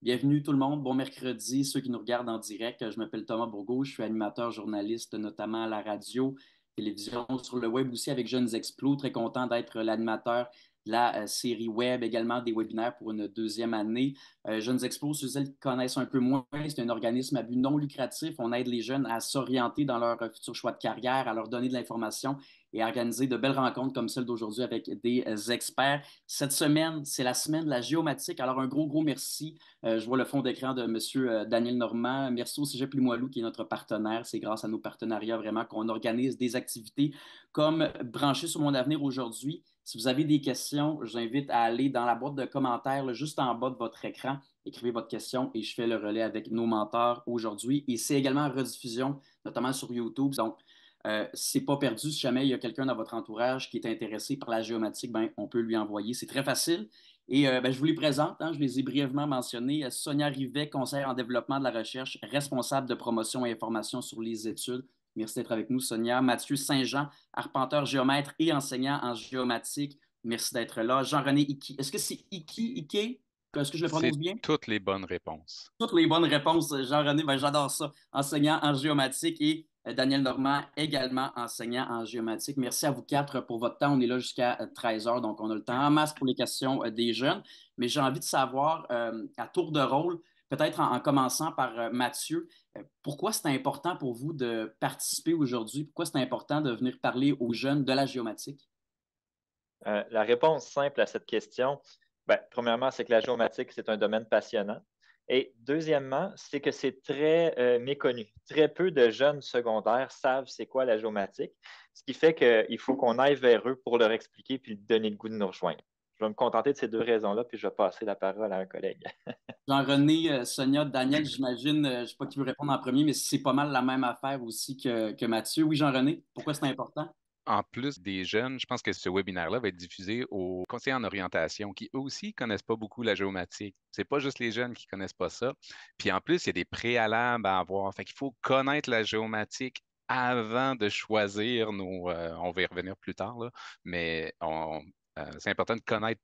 Bienvenue tout le monde. Bon mercredi, ceux qui nous regardent en direct. Je m'appelle Thomas Bourgault, je suis animateur journaliste, notamment à la radio, télévision, sur le web aussi avec Jeunes Explos. Très content d'être l'animateur de la série web, également des webinaires pour une deuxième année. Jeunes Explos, ceux qui connaissent un peu moins, c'est un organisme à but non lucratif. On aide les jeunes à s'orienter dans leur futur choix de carrière, à leur donner de l'information et à organiser de belles rencontres comme celle d'aujourd'hui avec des experts. Cette semaine, c'est la semaine de la géomatique. Alors, un gros merci. Je vois le fond d'écran de M. Daniel Normand. Merci au Cégep Limoilou qui est notre partenaire. C'est grâce à nos partenariats vraiment qu'on organise des activités comme Brancher sur mon avenir aujourd'hui. Si vous avez des questions, je vous invite à aller dans la boîte de commentaires là, juste en bas de votre écran. Écrivez votre question et je fais le relais avec nos mentors aujourd'hui. Et c'est également en rediffusion, notamment sur YouTube. Donc, c'est pas perdu. Si jamais il y a quelqu'un dans votre entourage qui est intéressé par la géomatique, ben, on peut lui envoyer. C'est très facile. Et ben, je vous les présente, hein, je les ai brièvement mentionnés. Sonia Rivet, conseillère en développement de la recherche, responsable de promotion et information sur les études. Merci d'être avec nous, Sonia. Mathieu Saint-Jean, arpenteur géomètre et enseignant en géomatique. Merci d'être là. Jean-René Iki. Est-ce que c'est Iki? Est-ce que je le C'est prononce bien? toutes les bonnes réponses. Toutes les bonnes réponses, Jean-René, ben, j'adore ça. Enseignant en géomatique et Daniel Normand, également enseignant en géomatique. Merci à vous quatre pour votre temps. On est là jusqu'à 13 heures, donc on a le temps en masse pour les questions des jeunes. Mais j'ai envie de savoir, à tour de rôle, peut-être en commençant par Mathieu, pourquoi c'est important pour vous de participer aujourd'hui? Pourquoi c'est important de venir parler aux jeunes de la géomatique? La réponse simple à cette question, premièrement, c'est que la géomatique, c'est un domaine passionnant. Et deuxièmement, c'est que c'est très méconnu. Très peu de jeunes secondaires savent c'est quoi la géomatique, ce qui fait qu'il faut qu'on aille vers eux pour leur expliquer puis leur donner le goût de nous rejoindre. Je vais me contenter de ces deux raisons-là, puis je vais passer la parole à un collègue. Jean-René, Sonia, Daniel, j'imagine, je ne sais pas qui veut répondre en premier, mais c'est pas mal la même affaire aussi que Mathieu. Oui, Jean-René, pourquoi c'est important? En plus des jeunes, je pense que ce webinaire-là va être diffusé aux conseillers en orientation qui, eux aussi, connaissent pas beaucoup la géomatique. C'est pas juste les jeunes qui connaissent pas ça. Puis en plus, il y a des préalables à avoir. Fait qu'il faut connaître la géomatique avant de choisir on va y revenir plus tard, là, mais c'est important de connaître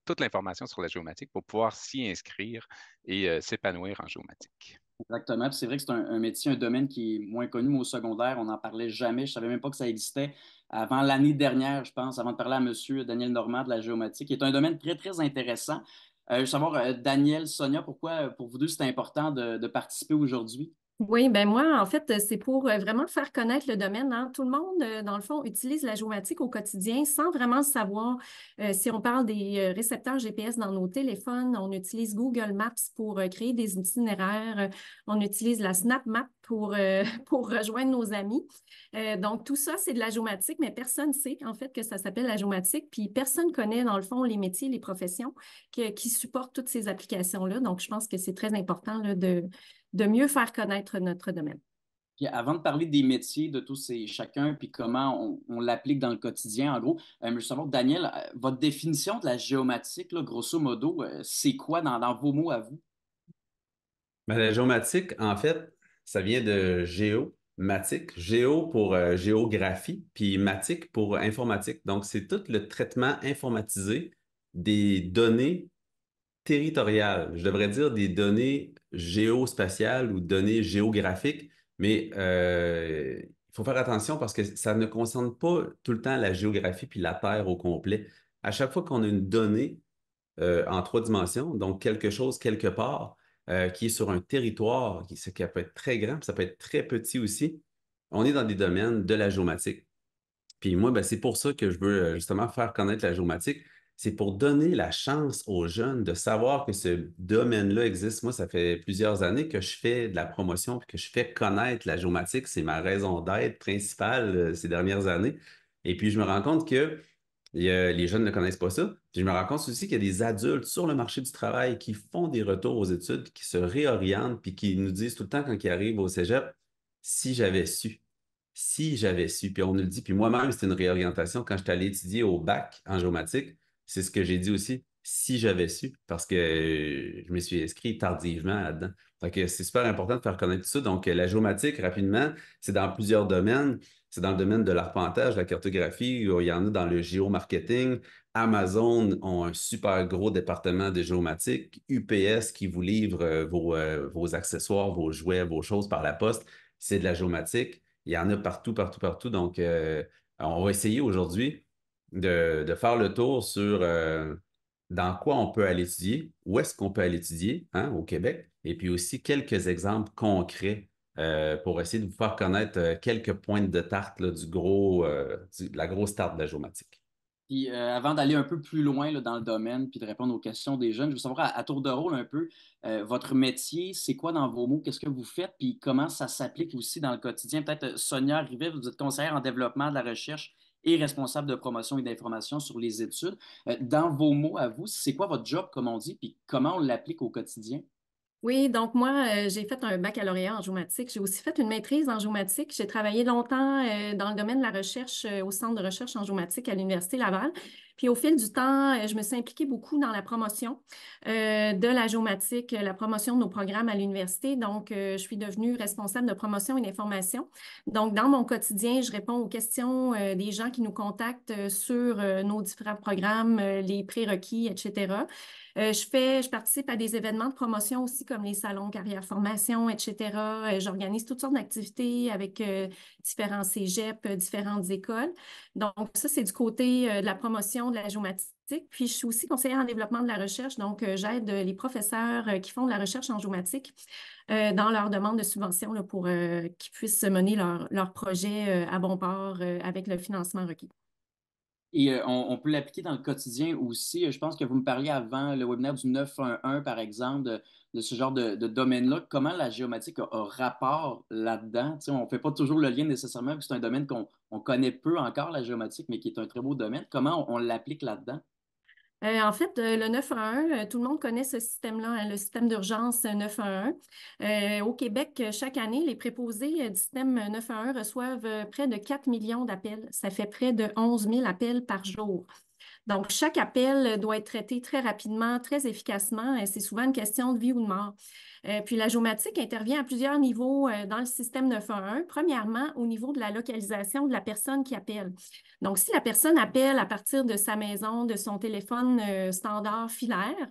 toute l'information sur la géomatique pour pouvoir s'y inscrire et s'épanouir en géomatique. Exactement. Puis c'est vrai que c'est un métier, un domaine qui est moins connu. Moi, au secondaire, on n'en parlait jamais. Je ne savais même pas que ça existait avant l'année dernière, je pense, avant de parler à M. Daniel Normand de la géomatique, qui est un domaine très intéressant. Je veux savoir, Daniel, Sonia, pourquoi pour vous deux c'est important de participer aujourd'hui? Oui, ben moi, en fait, c'est pour vraiment faire connaître le domaine, hein. Tout le monde, dans le fond, utilise la géomatique au quotidien sans vraiment le savoir. Si on parle des récepteurs GPS dans nos téléphones, on utilise Google Maps pour créer des itinéraires. On utilise la Snap Map pour rejoindre nos amis. Donc, tout ça, c'est de la géomatique, mais personne ne sait, en fait, que ça s'appelle la géomatique. Puis, personne ne connaît, dans le fond, les métiers, les professions qui supportent toutes ces applications-là. Donc, je pense que c'est très important là, de mieux faire connaître notre domaine. Puis avant de parler des métiers de tous et chacun, puis comment on l'applique dans le quotidien, en gros, je veux savoir, Daniel, votre définition de la géomatique, là, grosso modo, c'est quoi dans vos mots à vous? Ben, la géomatique, en fait, ça vient de géomatique. Géo pour géographie, puis matique pour informatique. Donc, c'est tout le traitement informatisé des données territoriales. Je devrais dire des données géospatiales ou données géographiques, mais il faut faire attention parce que ça ne concerne pas tout le temps la géographie puis la Terre au complet. À chaque fois qu'on a une donnée en trois dimensions, donc quelque chose quelque part qui est sur un territoire, ce qui peut être très grand, puis ça peut être très petit aussi, on est dans des domaines de la géomatique. Puis moi, ben, c'est pour ça que je veux justement faire connaître la géomatique. C'est pour donner la chance aux jeunes de savoir que ce domaine-là existe. Moi, ça fait plusieurs années que je fais de la promotion puis que je fais connaître la géomatique. C'est ma raison d'être principale ces dernières années. Et puis, je me rends compte que les jeunes ne connaissent pas ça. Puis je me rends compte aussi qu'il y a des adultes sur le marché du travail qui font des retours aux études, puis qui se réorientent, puis qui nous disent tout le temps quand ils arrivent au cégep, si j'avais su. Si j'avais su, puis on nous le dit, puis moi-même, c'était une réorientation quand j'étais allé étudier au bac en géomatique, c'est ce que j'ai dit aussi. si j'avais su, parce que je me suis inscrit tardivement là-dedans. Donc, c'est super important de faire connaître tout ça. Donc, la géomatique, rapidement, c'est dans plusieurs domaines. C'est dans le domaine de l'arpentage, la cartographie, il y en a dans le géomarketing. Amazon ont un super gros département de géomatique. UPS qui vous livre vos accessoires, vos jouets, vos choses par la poste, c'est de la géomatique. Il y en a partout, partout, partout. Donc, on va essayer aujourd'hui de faire le tour sur dans quoi on peut aller étudier, où est-ce qu'on peut aller étudier hein, au Québec, et puis aussi quelques exemples concrets pour essayer de vous faire connaître quelques pointes de tarte là, de la grosse tarte de la géomatique. Puis avant d'aller un peu plus loin là, dans le domaine puis de répondre aux questions des jeunes, je veux savoir à tour de rôle un peu, votre métier, c'est quoi dans vos mots? Qu'est-ce que vous faites? Puis comment ça s'applique aussi dans le quotidien? Peut-être Sonia Rivet, vous êtes conseillère en développement de la recherche et responsable de promotion et d'information sur les études. Dans vos mots à vous, c'est quoi votre job, comme on dit, puis comment on l'applique au quotidien? Oui, donc moi, j'ai fait un baccalauréat en géomatique. J'ai aussi fait une maîtrise en géomatique. J'ai travaillé longtemps dans le domaine de la recherche au Centre de recherche en géomatique à l'Université Laval. Puis au fil du temps, je me suis impliquée beaucoup dans la promotion de la géomatique, la promotion de nos programmes à l'université. Donc, je suis devenue responsable de promotion et d'information. Donc, dans mon quotidien, je réponds aux questions des gens qui nous contactent sur nos différents programmes, les prérequis, etc. Je participe à des événements de promotion aussi, comme les salons carrière formation, etc. J'organise toutes sortes d'activités avec différents cégeps, différentes écoles. Donc, ça, c'est du côté de la promotion de la géomatique. Puis, je suis aussi conseillère en développement de la recherche. Donc, j'aide les professeurs qui font de la recherche en géomatique dans leur demande de subvention là, pour qu'ils puissent mener leur projet à bon port avec le financement requis. Et on peut l'appliquer dans le quotidien aussi. Je pense que vous me parliez avant le webinaire du 911, par exemple, de ce genre de domaine-là. Comment la géomatique a rapport là-dedans? Tu sais, on ne fait pas toujours le lien nécessairement, parce que c'est un domaine qu'on connaît peu encore, la géomatique, mais qui est un très beau domaine. Comment on l'applique là-dedans? En fait, le 911, tout le monde connaît ce système-là, hein, le système d'urgence 911. Au Québec, chaque année, les préposés du système 911 reçoivent près de 4 millions d'appels. Ça fait près de 11 000 appels par jour. Donc, chaque appel doit être traité très rapidement, très efficacement. Et c'est souvent une question de vie ou de mort. Puis la géomatique intervient à plusieurs niveaux dans le système 911. Premièrement, au niveau de la localisation de la personne qui appelle. Donc, si la personne appelle à partir de sa maison, de son téléphone standard filaire,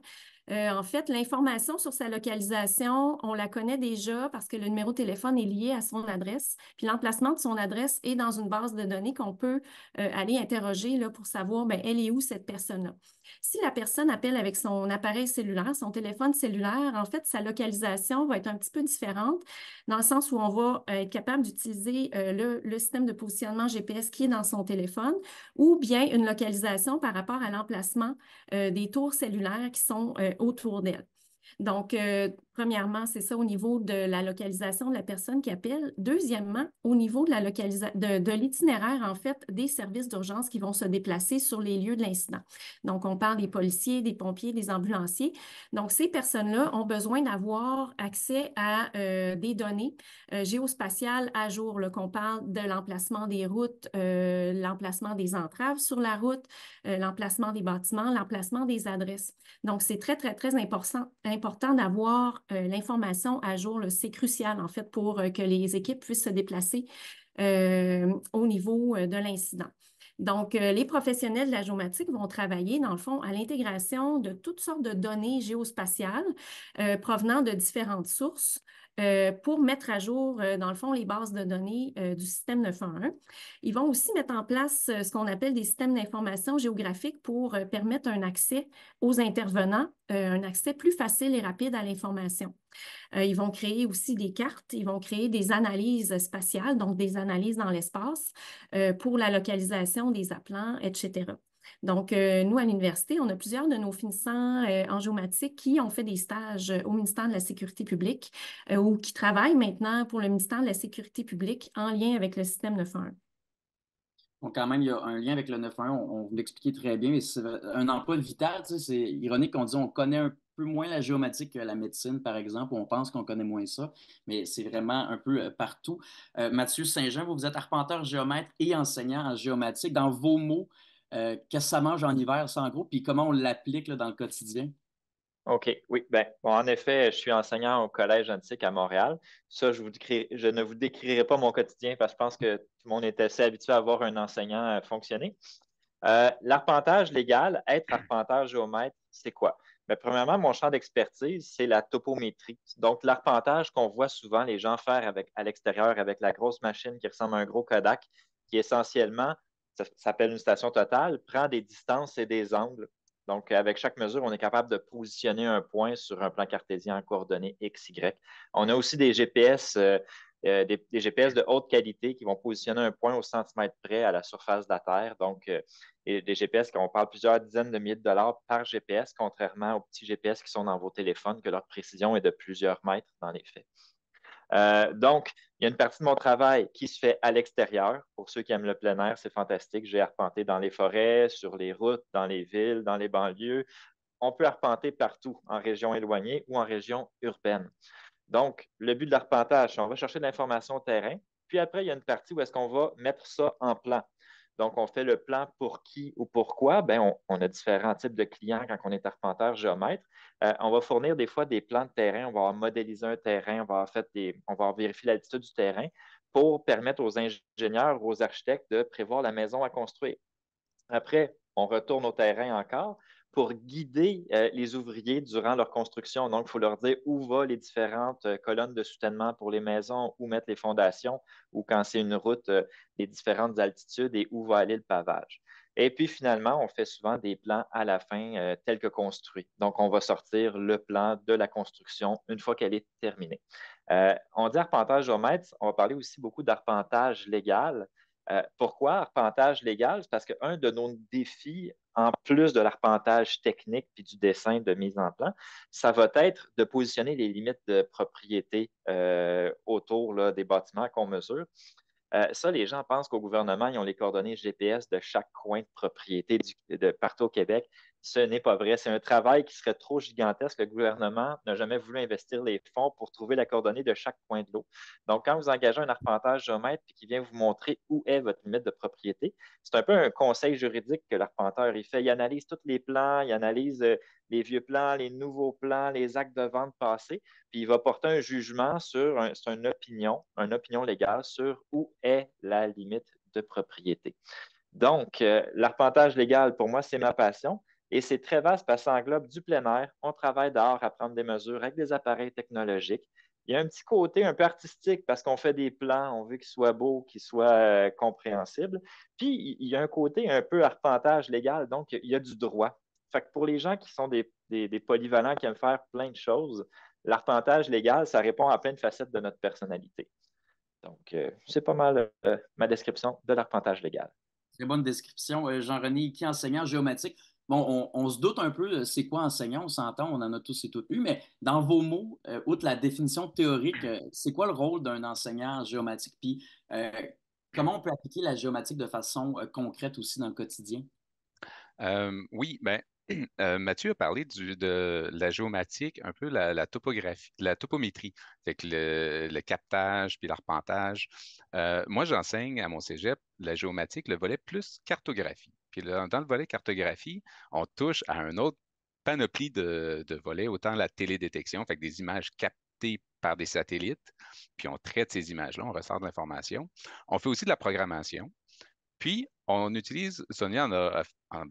en fait, l'information sur sa localisation, on la connaît déjà parce que le numéro de téléphone est lié à son adresse. Puis l'emplacement de son adresse est dans une base de données qu'on peut aller interroger là, pour savoir, bien, elle est où cette personne-là. Si la personne appelle avec son appareil cellulaire, son téléphone cellulaire, en fait, sa localisation va être un petit peu différente dans le sens où on va être capable d'utiliser le système de positionnement GPS qui est dans son téléphone ou bien une localisation par rapport à l'emplacement des tours cellulaires qui sont autour d'elle. Donc, premièrement, c'est ça au niveau de la localisation de la personne qui appelle. Deuxièmement, au niveau de de l'itinéraire, en fait, des services d'urgence qui vont se déplacer sur les lieux de l'incident. Donc, on parle des policiers, des pompiers, des ambulanciers. Donc, ces personnes-là ont besoin d'avoir accès à des données géospatiales à jour, qu'on parle de l'emplacement des routes, l'emplacement des entraves sur la route, l'emplacement des bâtiments, l'emplacement des adresses. Donc, c'est très, très, très important d'avoir l'information à jour. C'est crucial, en fait, pour que les équipes puissent se déplacer au niveau de l'incident. Donc, les professionnels de la géomatique vont travailler, dans le fond, à l'intégration de toutes sortes de données géospatiales provenant de différentes sources pour mettre à jour, dans le fond, les bases de données du système 911. Ils vont aussi mettre en place ce qu'on appelle des systèmes d'information géographique pour permettre un accès aux intervenants, un accès plus facile et rapide à l'information. Ils vont créer aussi des cartes, ils vont créer des analyses spatiales, donc des analyses dans l'espace pour la localisation des appelants, etc. Donc, nous, à l'université, on a plusieurs de nos finissants en géomatique qui ont fait des stages au ministère de la Sécurité publique ou qui travaillent maintenant pour le ministère de la Sécurité publique en lien avec le système 911. Donc, quand même, il y a un lien avec le 911, on vous l'expliquait très bien, mais c'est un emploi vital. Tu sais, c'est ironique qu'on dit on connaît un peu moins la géomatique que la médecine, par exemple, on pense qu'on connaît moins ça, mais c'est vraiment un peu partout. Mathieu Saint-Jean, vous êtes arpenteur géomètre et enseignant en géomatique. Dans vos mots, qu'est-ce que ça mange en hiver, ça, en gros, puis comment on l'applique là, dans le quotidien? OK, oui. Ben, bon, en effet, je suis enseignant au Collège antique à Montréal. Ça, je ne vous décrirai pas mon quotidien parce que je pense que tout le monde est assez habitué à voir un enseignant fonctionner. L'arpentage légal, être arpenteur géomètre, c'est quoi? Mais premièrement, mon champ d'expertise, c'est la topométrie. Donc, l'arpentage qu'on voit souvent les gens faire à l'extérieur avec la grosse machine qui ressemble à un gros Kodak, qui essentiellement, ça s'appelle une station totale, prend des distances et des angles. Donc, avec chaque mesure, on est capable de positionner un point sur un plan cartésien en coordonnées X, Y. On a aussi des GPS, des GPS de haute qualité qui vont positionner un point au centimètre près à la surface de la Terre. Donc, et des GPS, on parle plusieurs dizaines de milliers de dollars par GPS, contrairement aux petits GPS qui sont dans vos téléphones, que leur précision est de plusieurs mètres dans les faits. Donc, il y a une partie de mon travail qui se fait à l'extérieur. Pour ceux qui aiment le plein air, c'est fantastique. J'ai arpenté dans les forêts, sur les routes, dans les villes, dans les banlieues. On peut arpenter partout, en région éloignée ou en région urbaine. Donc, le but de l'arpentage, c'est on va chercher de l'information au terrain. Puis après, il y a une partie où est-ce qu'on va mettre ça en plan. Donc, on fait le plan pour qui ou pourquoi. Bien, on a différents types de clients quand on est arpenteur, géomètre. On va fournir des fois des plans de terrain, on va modéliser un terrain, on va vérifier l'altitude du terrain pour permettre aux ingénieurs ou aux architectes de prévoir la maison à construire. Après, on retourne au terrain encore pour guider les ouvriers durant leur construction. Donc, il faut leur dire où vont les différentes colonnes de soutènement pour les maisons, où mettre les fondations, ou quand c'est une route, les différentes altitudes et où va aller le pavage. Et puis, finalement, on fait souvent des plans à la fin tels que construits. Donc, on va sortir le plan de la construction une fois qu'elle est terminée. On dit arpentage géomètre, on va parler aussi beaucoup d'arpentage légal. Pourquoi arpentage légal? C'est parce qu'un de nos défis, en plus de l'arpentage technique puis du dessin de mise en plan, ça va être de positionner les limites de propriété autour là, des bâtiments qu'on mesure. Ça, les gens pensent qu'au gouvernement, ils ont les coordonnées GPS de chaque coin de propriété de partout au Québec. Ce n'est pas vrai. C'est un travail qui serait trop gigantesque. Le gouvernement n'a jamais voulu investir les fonds pour trouver la coordonnée de chaque coin de l'eau. Donc, quand vous engagez un arpentage géomètre qui vient vous montrer où est votre limite de propriété, c'est un peu un conseil juridique que l'arpenteur il fait. Il analyse tous les plans, il analyse les vieux plans, les nouveaux plans, les actes de vente passés, puis il va porter un jugement sur une opinion légale sur où est la limite de propriété. Donc, l'arpentage légal, pour moi, c'est ma passion. Et c'est très vaste parce que ça englobe du plein air. On travaille dehors à prendre des mesures avec des appareils technologiques. Il y a un petit côté un peu artistique parce qu'on fait des plans, on veut qu'ils soient beaux, qu'ils soient compréhensibles. Puis, il y a un côté un peu arpentage légal, donc il y a du droit. Fait que pour les gens qui sont des polyvalents, qui aiment faire plein de choses, l'arpentage légal, ça répond à plein de facettes de notre personnalité. Donc, c'est pas mal ma description de l'arpentage légal. Très bonne description. Jean-René, qui est enseignant géomatique. Bon, on se doute un peu, c'est quoi enseignant, on s'entend, on en a tous et toutes eu, mais dans vos mots, outre la définition théorique, c'est quoi le rôle d'un enseignant géomatique? Puis comment on peut appliquer la géomatique de façon concrète aussi dans le quotidien? Oui, ben, Mathieu a parlé de la géomatique, un peu la topographie, la topométrie, fait que le captage puis l'arpentage. Moi, j'enseigne à mon cégep la géomatique, le volet plus cartographie. Puis dans le volet cartographie, on touche à un autre panoplie de volets, autant la télédétection, fait que des images captées par des satellites, puis on traite ces images-là, on ressort de l'information. On fait aussi de la programmation. Puis, on utilise, Sonia en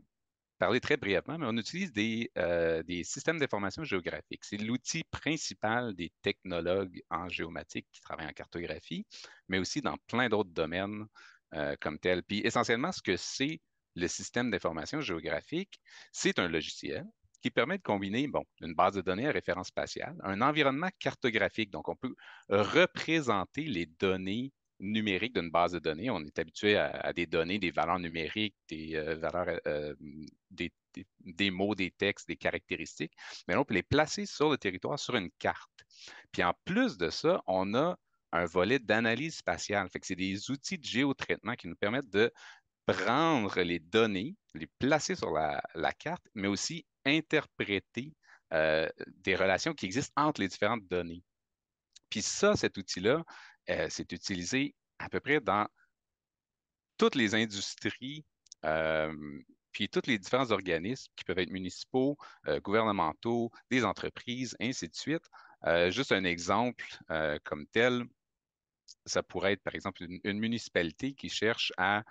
parler très brièvement, mais on utilise des systèmes d'information géographique. C'est l'outil principal des technologues en géomatique qui travaillent en cartographie, mais aussi dans plein d'autres domaines comme tel. Puis essentiellement, ce que c'est le système d'information géographique, c'est un logiciel qui permet de combiner, bon, une base de données à référence spatiale, un environnement cartographique. Donc, on peut représenter les données numériques d'une base de données. On est habitué à des données, des valeurs numériques, des valeurs, des mots, des textes, des caractéristiques. Mais là, on peut les placer sur le territoire, sur une carte. Puis en plus de ça, on a un volet d'analyse spatiale. Fait que c'est des outils de géotraitement qui nous permettent de prendre les données, les placer sur la carte, mais aussi interpréter des relations qui existent entre les différentes données. Puis ça, cet outil-là, c'est utilisé à peu près dans toutes les industries Puis tous les différents organismes qui peuvent être municipaux, gouvernementaux, des entreprises, ainsi de suite. Juste un exemple comme tel, ça pourrait être par exemple une municipalité qui cherche à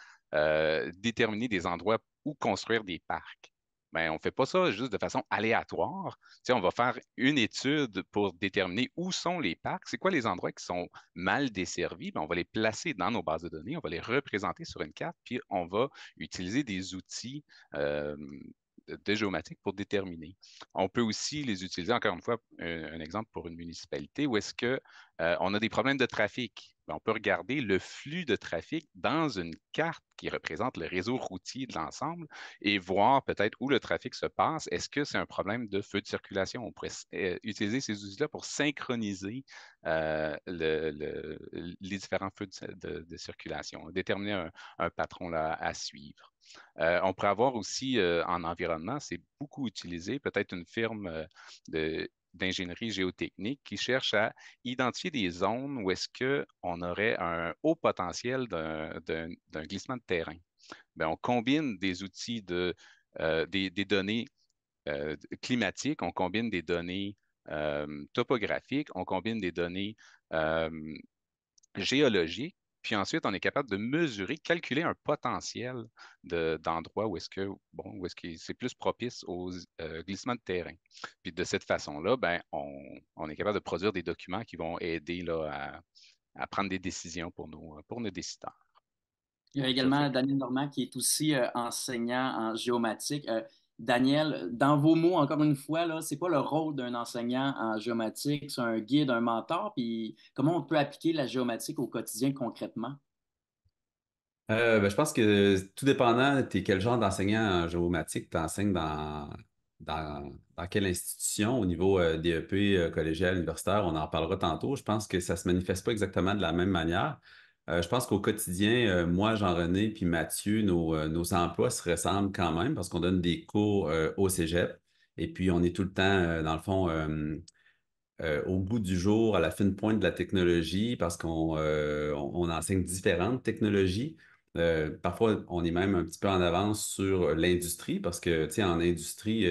déterminer des endroits où construire des parcs. Ben, on ne fait pas ça juste de façon aléatoire. Tu sais, on va faire une étude pour déterminer où sont les parcs, c'est quoi les endroits qui sont mal desservis. Ben, on va les placer dans nos bases de données, on va les représenter sur une carte, puis on va utiliser des outils de géomatique pour déterminer. On peut aussi les utiliser, encore une fois, un exemple pour une municipalité où est-ce que on a des problèmes de trafic. Ben, on peut regarder le flux de trafic dans une carte qui représente le réseau routier de l'ensemble et voir peut-être où le trafic se passe. Est-ce que c'est un problème de feu de circulation? On pourrait utiliser ces outils-là pour synchroniser les différents feux de circulation, déterminer un patron là, à suivre. On pourrait avoir aussi en environnement, c'est beaucoup utilisé, peut-être une firme d'ingénierie géotechnique qui cherche à identifier des zones où est-ce qu'on aurait un haut potentiel d'un glissement de terrain. Bien, on combine des outils des données climatiques, on combine des données topographiques, on combine des données géologique, puis ensuite, on est capable de mesurer, calculer un potentiel d'endroits où est-ce que, bon, où est-ce que c'est plus propice aux glissements de terrain. Puis de cette façon-là, ben, on est capable de produire des documents qui vont aider là, à prendre des décisions pour nos décideurs. Il y a également Daniel Normand qui est aussi enseignant en géomatique. Daniel, dans vos mots, encore une fois, là, c'est quoi le rôle d'un enseignant en géomatique? C'est un guide, un mentor, puis comment on peut appliquer la géomatique au quotidien concrètement? Ben, je pense que tout dépendant, tu es quel genre d'enseignant en géomatique, tu enseignes dans quelle institution au niveau DEP, collégial, universitaire, on en parlera tantôt. Je pense que ça ne se manifeste pas exactement de la même manière. Je pense qu'au quotidien, moi, Jean-René puis Mathieu, nos emplois se ressemblent quand même parce qu'on donne des cours au Cégep et puis on est tout le temps, dans le fond, au bout du jour, à la fine pointe de la technologie, parce qu'on enseigne différentes technologies. Parfois, on est même un petit peu en avance sur l'industrie, parce que, tu sais, en industrie,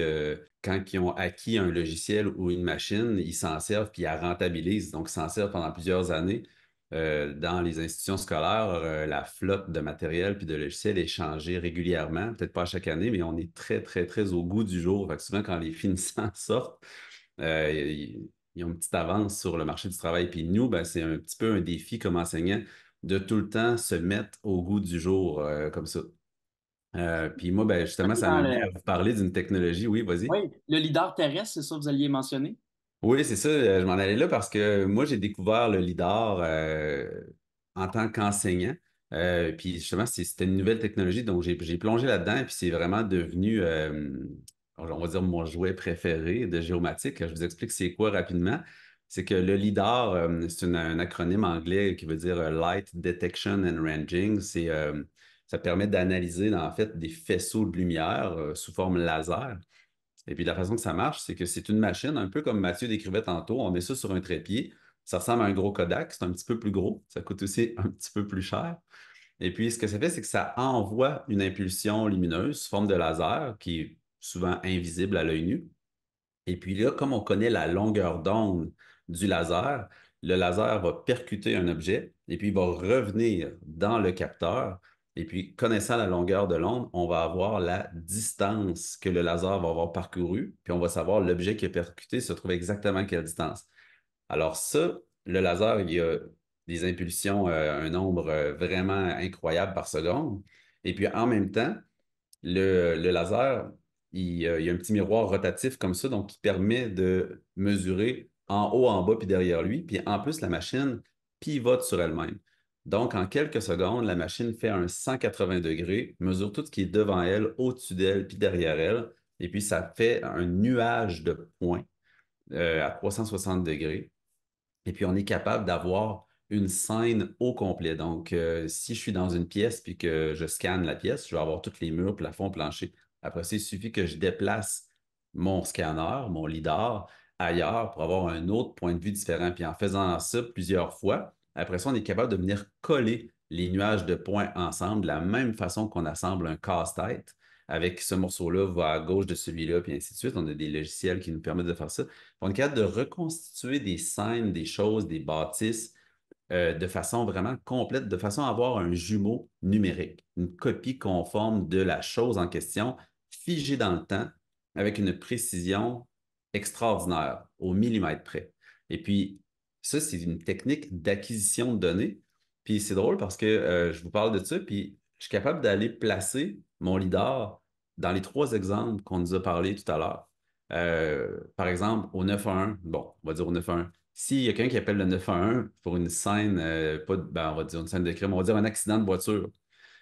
quand ils ont acquis un logiciel ou une machine, ils s'en servent puis ils la rentabilisent. Donc, ils s'en servent pendant plusieurs années. Dans les institutions scolaires, la flotte de matériel puis de logiciels est changée régulièrement, peut-être pas à chaque année, mais on est très, très, très au goût du jour. Fait que souvent, quand les finissants sortent, ils ont une petite avance sur le marché du travail. Puis nous, ben, c'est un petit peu un défi comme enseignant de tout le temps se mettre au goût du jour comme ça. Puis moi, ben, justement, ça Dans m'amène à vous parler d'une technologie. Oui, vas-y. Oui, le leader terrestre, c'est ça que vous alliez mentionner? Oui, c'est ça. Je m'en allais là parce que moi, j'ai découvert le LIDAR en tant qu'enseignant. Puis justement, c'était une nouvelle technologie, donc j'ai plongé là-dedans, et puis c'est vraiment devenu, on va dire, mon jouet préféré de géomatique. Je vous explique c'est quoi rapidement. C'est que le LIDAR, c'est un acronyme anglais qui veut dire Light Detection and Ranging. Ça permet d'analyser, en fait, des faisceaux de lumière sous forme laser. Et puis la façon que ça marche, c'est que c'est une machine, un peu comme Mathieu décrivait tantôt, on met ça sur un trépied, ça ressemble à un gros Kodak, c'est un petit peu plus gros, ça coûte aussi un petit peu plus cher. Et puis ce que ça fait, c'est que ça envoie une impulsion lumineuse sous forme de laser qui est souvent invisible à l'œil nu. Et puis là, comme on connaît la longueur d'onde du laser, le laser va percuter un objet et puis il va revenir dans le capteur. Et puis, connaissant la longueur de l'onde, on va avoir la distance que le laser va avoir parcourue, puis on va savoir l'objet qui est percuté se trouve exactement à quelle distance. Alors ça, le laser, il y a des impulsions, un nombre vraiment incroyable par seconde. Et puis en même temps, le laser, il y a un petit miroir rotatif comme ça, donc qui permet de mesurer en haut, en bas, puis derrière lui. Puis en plus, la machine pivote sur elle-même. Donc, en quelques secondes, la machine fait un 180 degrés, mesure tout ce qui est devant elle, au-dessus d'elle, puis derrière elle. Et puis, ça fait un nuage de points à 360 degrés. Et puis, on est capable d'avoir une scène au complet. Donc, si je suis dans une pièce puis que je scanne la pièce, je vais avoir tous les murs, plafond, plancher. Après ça, il suffit que je déplace mon scanner, mon LIDAR, ailleurs pour avoir un autre point de vue différent. Puis en faisant ça plusieurs fois, après ça, on est capable de venir coller les nuages de points ensemble de la même façon qu'on assemble un casse-tête. Avec ce morceau-là, va à gauche de celui-là, puis ainsi de suite. On a des logiciels qui nous permettent de faire ça. On est capable de reconstituer des scènes, des choses, des bâtisses de façon vraiment complète, de façon à avoir un jumeau numérique, une copie conforme de la chose en question, figée dans le temps, avec une précision extraordinaire, au millimètre près. Et puis, ça, c'est une technique d'acquisition de données. Puis c'est drôle parce que je vous parle de ça, puis je suis capable d'aller placer mon lidar dans les 3 exemples qu'on nous a parlé tout à l'heure. Par exemple, au 911, bon, on va dire au 911. S'il y a quelqu'un qui appelle le 911 pour une scène, on va dire une scène de crime, on va dire un accident de voiture.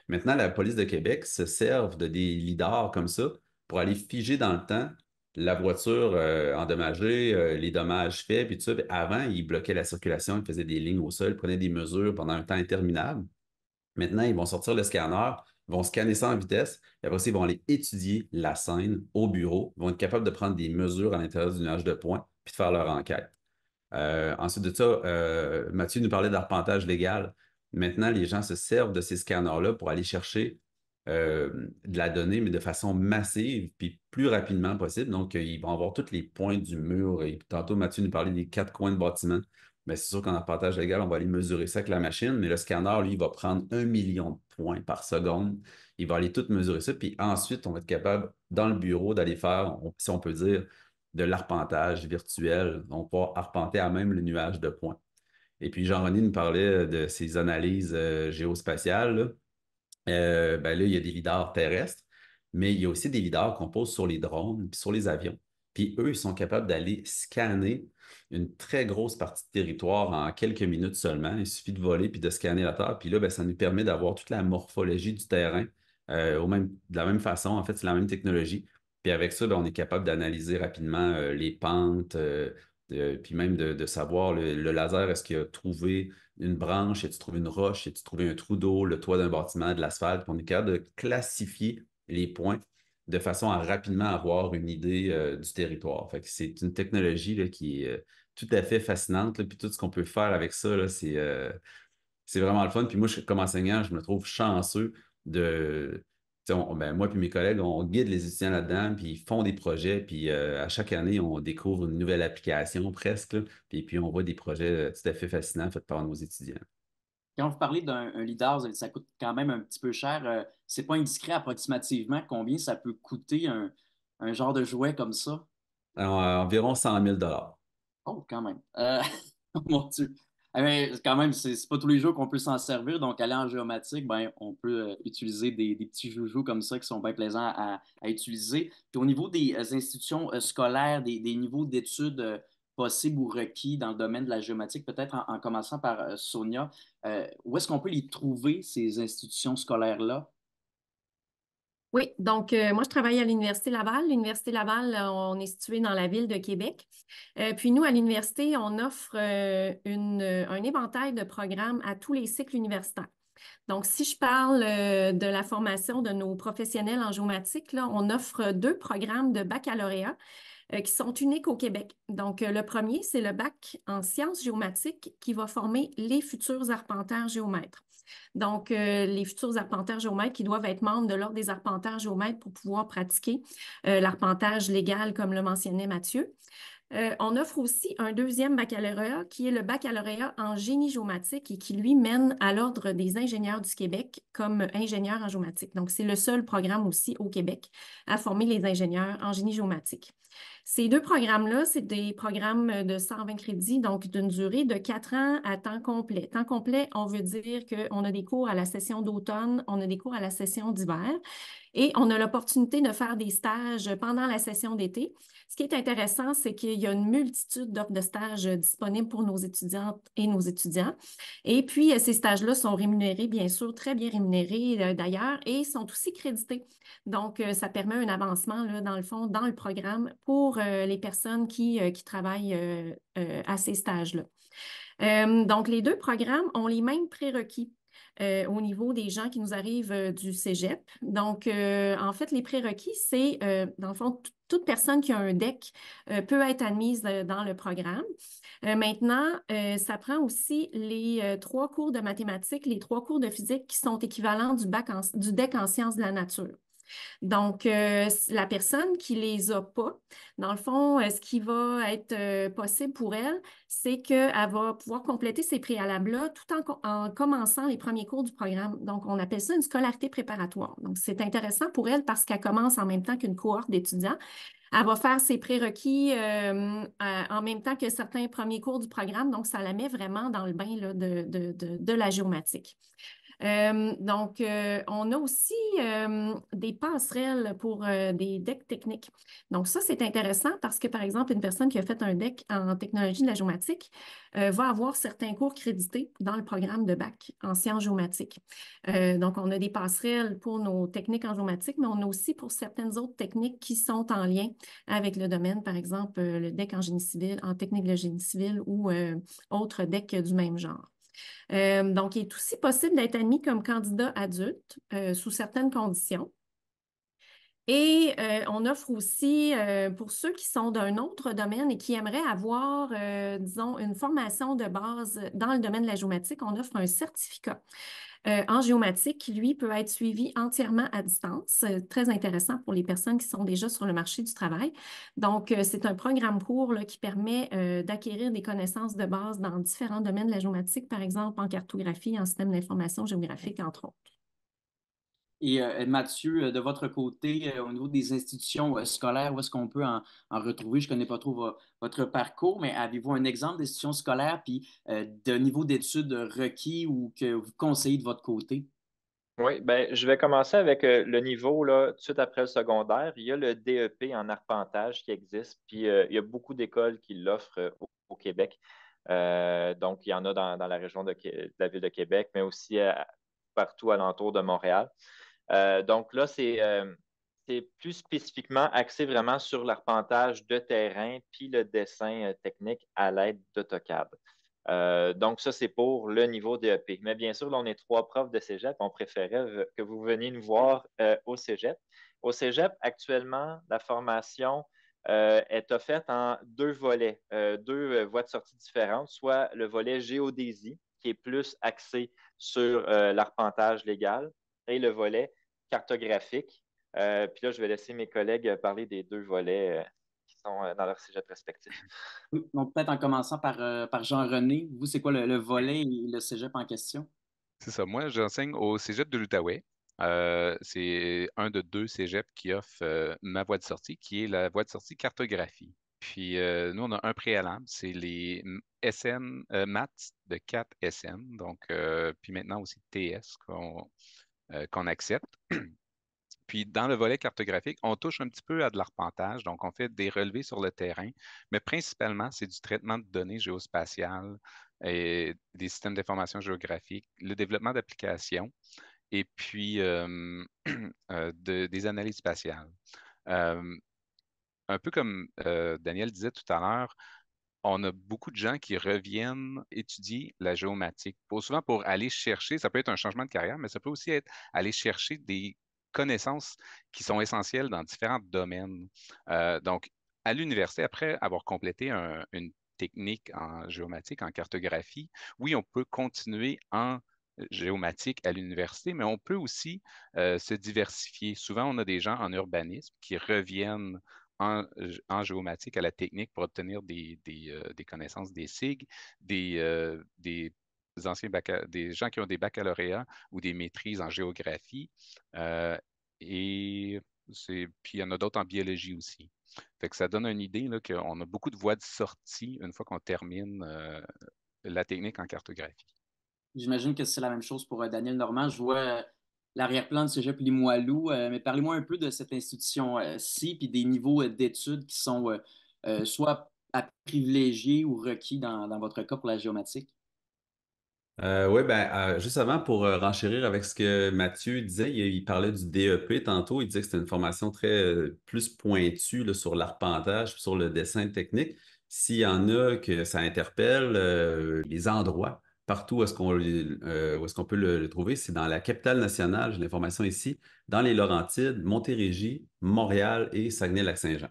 Maintenant, la police de Québec se serve de des lidars comme ça pour aller figer dans le temps la voiture endommagée, les dommages faits, puis tout ça. Puis avant, ils bloquaient la circulation, ils faisaient des lignes au sol, ils prenaient des mesures pendant un temps interminable. Maintenant, ils vont sortir le scanner, ils vont scanner ça en vitesse, et après ça, ils vont aller étudier la scène au bureau, ils vont être capables de prendre des mesures à l'intérieur du nuage de points, puis de faire leur enquête. Ensuite de ça, Mathieu nous parlait d'arpentage légal. Maintenant, les gens se servent de ces scanners-là pour aller chercher de la donnée, mais de façon massive, puis plus rapidement possible. Donc, ils vont avoir tous les points du mur. Et tantôt, Mathieu nous parlait des 4 coins de bâtiment. Mais c'est sûr qu'en arpentage légal, on va aller mesurer ça avec la machine, mais le scanner, lui, il va prendre 1 million de points par seconde. Il va aller tout mesurer ça, puis ensuite, on va être capable, dans le bureau, d'aller faire, si on peut dire, de l'arpentage virtuel. On va pouvoir arpenter à même le nuage de points. Et puis, Jean-René nous parlait de ces analyses géospatiales, là. Ben là, il y a des lidars terrestres, mais il y a aussi des lidars qu'on pose sur les drones puis sur les avions. Puis eux, ils sont capables d'aller scanner une très grosse partie de territoire en quelques minutes seulement. Il suffit de voler puis de scanner la Terre. Puis là, ben, ça nous permet d'avoir toute la morphologie du terrain de la même façon. En fait, c'est la même technologie. Puis avec ça, ben, on est capable d'analyser rapidement les pentes, puis même de savoir le laser, est-ce qu'il a trouvé une branche, et tu trouves une roche, et tu trouves un trou d'eau, le toit d'un bâtiment, de l'asphalte. On est capable de classifier les points de façon à rapidement avoir une idée du territoire. Fait que c'est une technologie là, qui est tout à fait fascinante. Là, puis tout ce qu'on peut faire avec ça, là, c'est vraiment le fun. Puis moi, comme enseignant, je me trouve chanceux de. Ben, moi et mes collègues, on guide les étudiants là-dedans, puis ils font des projets, puis à chaque année, on découvre une nouvelle application presque, là, puis on voit des projets tout à fait fascinants faits par nos étudiants. Quand vous parlez d'un lidar, vous avez dit, ça coûte quand même un petit peu cher. C'est pas indiscret approximativement combien ça peut coûter un genre de jouet comme ça? Alors, environ 100 000 $. Oh, quand même. Mon Dieu. Eh bien, quand même, c'est pas tous les jours qu'on peut s'en servir. Donc, aller en géomatique, ben, on peut utiliser des petits joujoux comme ça qui sont bien plaisants à utiliser. Puis au niveau des institutions scolaires, des niveaux d'études possibles ou requis dans le domaine de la géomatique, peut-être en commençant par Sonia, où est-ce qu'on peut les trouver, ces institutions scolaires-là? Oui, donc moi, je travaille à l'Université Laval. L'Université Laval, on est situé dans la ville de Québec. Puis nous, à l'université, on offre un éventail de programmes à tous les cycles universitaires. Donc, si je parle de la formation de nos professionnels en géomatique, là, on offre 2 programmes de baccalauréat qui sont uniques au Québec. Donc, le premier, c'est le bac en sciences géomatiques qui va former les futurs arpenteurs géomètres. Donc, les futurs arpenteurs géomètres qui doivent être membres de l'Ordre des arpenteurs géomètres pour pouvoir pratiquer l'arpentage légal, comme le mentionnait Mathieu. On offre aussi un 2e baccalauréat qui est le baccalauréat en génie géomatique et qui, lui, mène à l'Ordre des ingénieurs du Québec comme ingénieur en géomatique. Donc, c'est le seul programme aussi au Québec à former les ingénieurs en génie géomatique. Ces 2 programmes-là, c'est des programmes de 120 crédits, donc d'une durée de 4 ans à temps complet. Temps complet, on veut dire qu'on a des cours à la session d'automne, on a des cours à la session d'hiver et on a l'opportunité de faire des stages pendant la session d'été. Ce qui est intéressant, c'est qu'il y a une multitude d'offres de stages disponibles pour nos étudiantes et nos étudiants. Et puis, ces stages-là sont rémunérés, bien sûr, très bien rémunérés d'ailleurs, et sont aussi crédités. Donc, ça permet un avancement, là, dans le fond, dans le programme pour les personnes qui travaillent à ces stages-là. Donc, les 2 programmes ont les mêmes prérequis. Au niveau des gens qui nous arrivent du cégep. Donc, en fait, les prérequis, c'est, dans le fond, toute personne qui a un DEC peut être admise dans le programme. Maintenant, ça prend aussi les 3 cours de mathématiques, les 3 cours de physique qui sont équivalents du DEC en sciences de la nature. Donc, la personne qui ne les a pas, dans le fond, ce qui va être possible pour elle, c'est qu'elle va pouvoir compléter ces préalables-là tout en commençant les premiers cours du programme. Donc, on appelle ça une scolarité préparatoire. Donc, c'est intéressant pour elle parce qu'elle commence en même temps qu'une cohorte d'étudiants. Elle va faire ses prérequis en même temps que certains premiers cours du programme. Donc, ça la met vraiment dans le bain là, de la géomatique. Donc, on a aussi des passerelles pour des decks techniques. Donc, ça, c'est intéressant parce que, par exemple, une personne qui a fait un deck en technologie de la géomatique va avoir certains cours crédités dans le programme de bac en sciences géomatiques. Donc, on a des passerelles pour nos techniques en géomatique, mais on a aussi pour certaines autres techniques qui sont en lien avec le domaine, par exemple, le deck en génie civil, en technique de génie civil ou autres decks du même genre. Donc, il est aussi possible d'être admis comme candidat adulte sous certaines conditions. Et on offre aussi, pour ceux qui sont d'un autre domaine et qui aimeraient avoir, disons, une formation de base dans le domaine de la géomatique, on offre un certificat en géomatique qui, lui, peut être suivi entièrement à distance. Très intéressant pour les personnes qui sont déjà sur le marché du travail. Donc, c'est un programme court là, qui permet d'acquérir des connaissances de base dans différents domaines de la géomatique, par exemple en cartographie, en système d'information géographique, entre autres. Et Mathieu, de votre côté, au niveau des institutions scolaires, où est-ce qu'on peut en retrouver? Je ne connais pas trop votre parcours, mais avez-vous un exemple d'institution scolaire puis de niveau d'études requis ou que vous conseillez de votre côté? Oui, ben, je vais commencer avec le niveau, là, tout de suite après le secondaire. Il y a le DEP en arpentage qui existe, puis il y a beaucoup d'écoles qui l'offrent au Québec. Donc, il y en a dans la région de la ville de Québec, mais aussi partout alentour de Montréal. Donc là, c'est plus spécifiquement axé vraiment sur l'arpentage de terrain puis le dessin technique à l'aide d'AutoCAD. Donc, ça, c'est pour le niveau DEP. Mais bien sûr, là, on est 3 profs de cégep. On préférait que vous veniez nous voir au cégep. Au cégep, actuellement, la formation est offerte en 2 volets, 2 voies de sortie différentes, soit le volet géodésie, qui est plus axé sur l'arpentage légal, et le volet cartographique. Puis là, je vais laisser mes collègues parler des 2 volets qui sont dans leur cégep respectif. Donc, peut-être en commençant par Jean-René, vous, c'est quoi le volet et le cégep en question? C'est ça. Moi, j'enseigne au cégep de l'Outaouais. C'est un de 2 cégeps qui offre ma voie de sortie, qui est la voie de sortie cartographie. Puis nous, on a un préalable, c'est les SN, maths de 4 SN, donc puis maintenant aussi TS qu'on accepte. Puis dans le volet cartographique, on touche un petit peu à de l'arpentage, donc on fait des relevés sur le terrain, mais principalement, c'est du traitement de données géospatiales et des systèmes d'information géographique, le développement d'applications et puis des analyses spatiales. Un peu comme Daniel disait tout à l'heure, on a beaucoup de gens qui reviennent étudier la géomatique. Souvent pour aller chercher, ça peut être un changement de carrière, mais ça peut aussi être aller chercher des connaissances qui sont essentielles dans différents domaines. Donc, à l'université, après avoir complété une technique en géomatique, en cartographie, oui, on peut continuer en géomatique à l'université, mais on peut aussi se diversifier. Souvent, on a des gens en urbanisme qui reviennent en géomatique à la technique pour obtenir des connaissances des SIG, des des gens qui ont des baccalauréats ou des maîtrises en géographie. Et puis il y en a d'autres en biologie aussi. Fait que ça donne une idée là, qu'on a beaucoup de voies de sortie une fois qu'on termine la technique en cartographie. J'imagine que c'est la même chose pour Daniel Normand. Je vois l'arrière-plan de Cégep Limoilou, mais parlez-moi un peu de cette institution-ci puis des niveaux d'études qui sont soit à privilégier ou requis dans votre cas pour la géomatique. Oui, juste avant pour renchérir avec ce que Mathieu disait, il parlait du DEP tantôt, il disait que c'était une formation très plus pointue là, sur l'arpentage, sur le dessin technique. S'il y en a que ça interpelle, les endroits partout où est-ce qu'on peut le trouver, c'est dans la capitale nationale, j'ai l'information ici, dans les Laurentides, Montérégie, Montréal et Saguenay-Lac-Saint-Jean.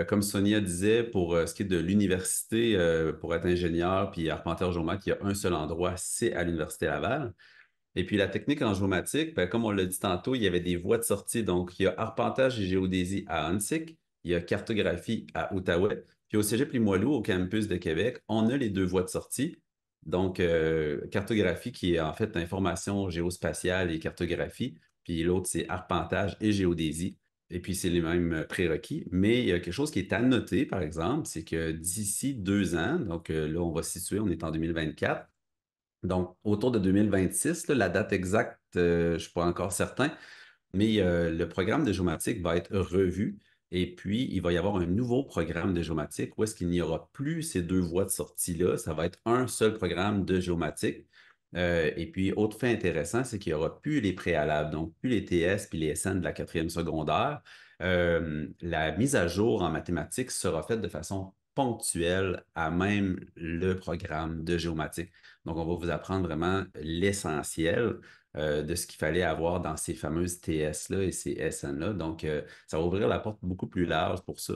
Comme Sonia disait, pour ce qui est de l'université, pour être ingénieur puis arpenteur géomètre, il y a un seul endroit, c'est à l'Université Laval. Et puis la technique en géomatique, ben, comme on l'a dit tantôt, il y avait des voies de sortie. Donc, il y a arpentage et géodésie à Huntsic, il y a cartographie à Outaouais, puis au Cégep Limoilou, au campus de Québec, on a les deux voies de sortie. Donc, cartographie qui est en fait information géospatiale et cartographie, puis l'autre, c'est arpentage et géodésie. Et puis, c'est les mêmes prérequis. Mais il y a quelque chose qui est à noter, par exemple, c'est que d'ici 2 ans, donc là, on va se situer, on est en 2024, donc, autour de 2026, là, la date exacte, je ne suis pas encore certain, mais le programme de géomatique va être revu et puis il va y avoir un nouveau programme de géomatique où est-ce qu'il n'y aura plus ces deux voies de sortie-là. Ça va être un seul programme de géomatique. Et puis, autre fait intéressant, c'est qu'il n'y aura plus les préalables, donc plus les TS puis les SN de la quatrième secondaire. La mise à jour en mathématiques sera faite de façon ponctuelle à même le programme de géomatique. Donc, on va vous apprendre vraiment l'essentiel de ce qu'il fallait avoir dans ces fameuses TS-là et ces SN-là. Donc, ça va ouvrir la porte beaucoup plus large pour ça.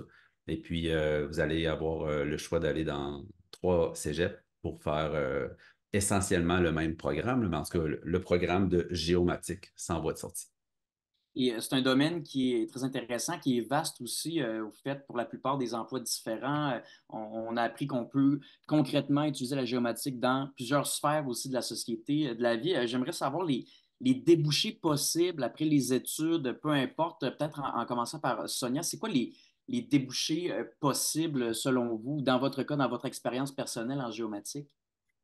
Et puis, vous allez avoir le choix d'aller dans 3 cégeps pour faire essentiellement le même programme, mais en tout cas, le programme de géomatique sans voie de sortie. Et c'est un domaine qui est très intéressant, qui est vaste aussi, au fait, pour la plupart des emplois différents. On a appris qu'on peut concrètement utiliser la géomatique dans plusieurs sphères aussi de la société, de la vie. J'aimerais savoir les débouchés possibles après les études, peu importe, peut-être en commençant par Sonia, c'est quoi les débouchés possibles selon vous, dans votre cas, dans votre expérience personnelle en géomatique?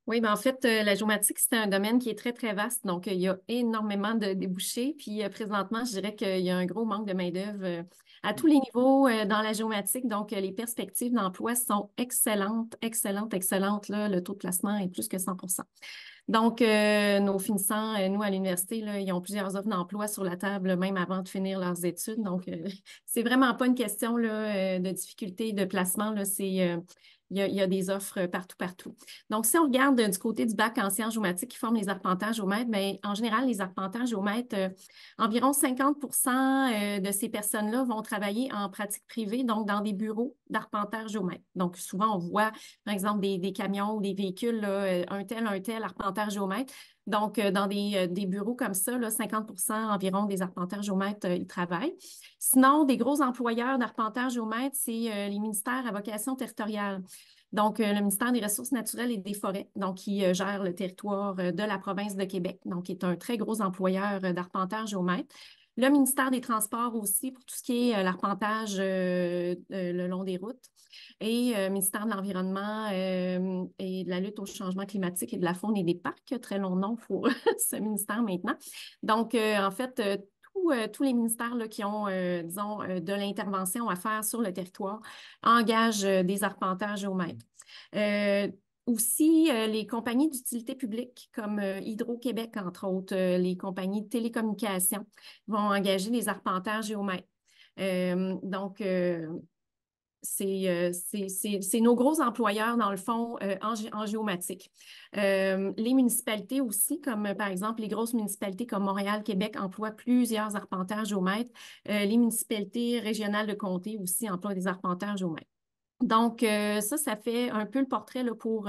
Oui, ben en fait, la géomatique, c'est un domaine qui est très, très vaste. Donc, il y a énormément de débouchés. Puis, présentement, je dirais qu'il y a un gros manque de main-d'œuvre à tous les niveaux dans la géomatique. Donc, les perspectives d'emploi sont excellentes, excellentes, excellentes. Là, le taux de placement est plus que 100%. Donc, nos finissants, nous, à l'université, là, ils ont plusieurs offres d'emploi sur la table, même avant de finir leurs études. Donc, c'est vraiment pas une question là, de difficulté de placement. Là, il y a des offres partout, partout. Donc, si on regarde du côté du bac en sciences géomatiques qui forme les arpenteurs géomètres, bien, en général, les arpenteurs géomètres, environ 50% de ces personnes-là vont travailler en pratique privée, donc dans des bureaux d'arpenteurs géomètres. Donc, souvent, on voit, par exemple, des camions ou des véhicules, là, un tel, arpenteur géomètre. Donc, dans des bureaux comme ça, là, 50% environ des arpenteurs géomètres, ils travaillent. Sinon, des gros employeurs d'arpenteurs géomètres, c'est les ministères à vocation territoriale. Donc, le ministère des Ressources naturelles et des Forêts, donc qui gère le territoire de la province de Québec, donc qui est un très gros employeur d'arpenteurs géomètres. Le ministère des Transports aussi, pour tout ce qui est l'arpentage le long des routes. Et ministère de l'Environnement et de la lutte au changement climatique et de la faune et des parcs, très long nom pour ce ministère maintenant. Donc, en fait, tous les ministères là, qui ont, disons, de l'intervention à faire sur le territoire engagent des arpenteurs géomètres. Aussi, les compagnies d'utilité publique comme Hydro-Québec, entre autres, les compagnies de télécommunications vont engager des arpenteurs géomètres. Donc, c'est nos gros employeurs, dans le fond, en géomatique. Les municipalités aussi, comme par exemple les grosses municipalités comme Montréal, Québec, emploient plusieurs arpenteurs géomètres. Les municipalités régionales de comté aussi emploient des arpenteurs géomètres. Donc, ça fait un peu le portrait là, pour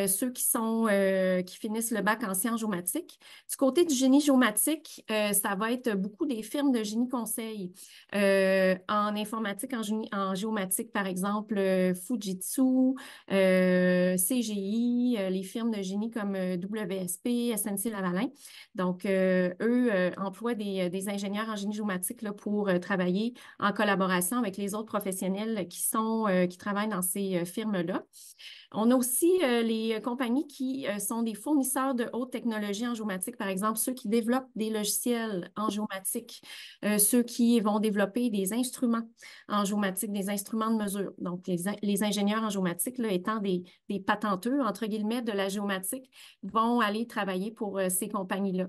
ceux qui finissent le bac en sciences géomatiques. Du côté du génie géomatique, ça va être beaucoup des firmes de génie conseil. En informatique, en géomatique, par exemple, Fujitsu, CGI, les firmes de génie comme WSP, SNC-Lavalin. Donc, eux emploient des ingénieurs en génie géomatique là, pour travailler en collaboration avec les autres professionnels qui travaillent dans ces firmes-là. On a aussi les compagnies qui sont des fournisseurs de haute technologie en géomatique, par exemple, ceux qui développent des logiciels en géomatique, ceux qui vont développer des instruments en géomatique, des instruments de mesure. Donc, les ingénieurs en géomatique, là, étant des patenteux, entre guillemets, de la géomatique, vont aller travailler pour ces compagnies-là.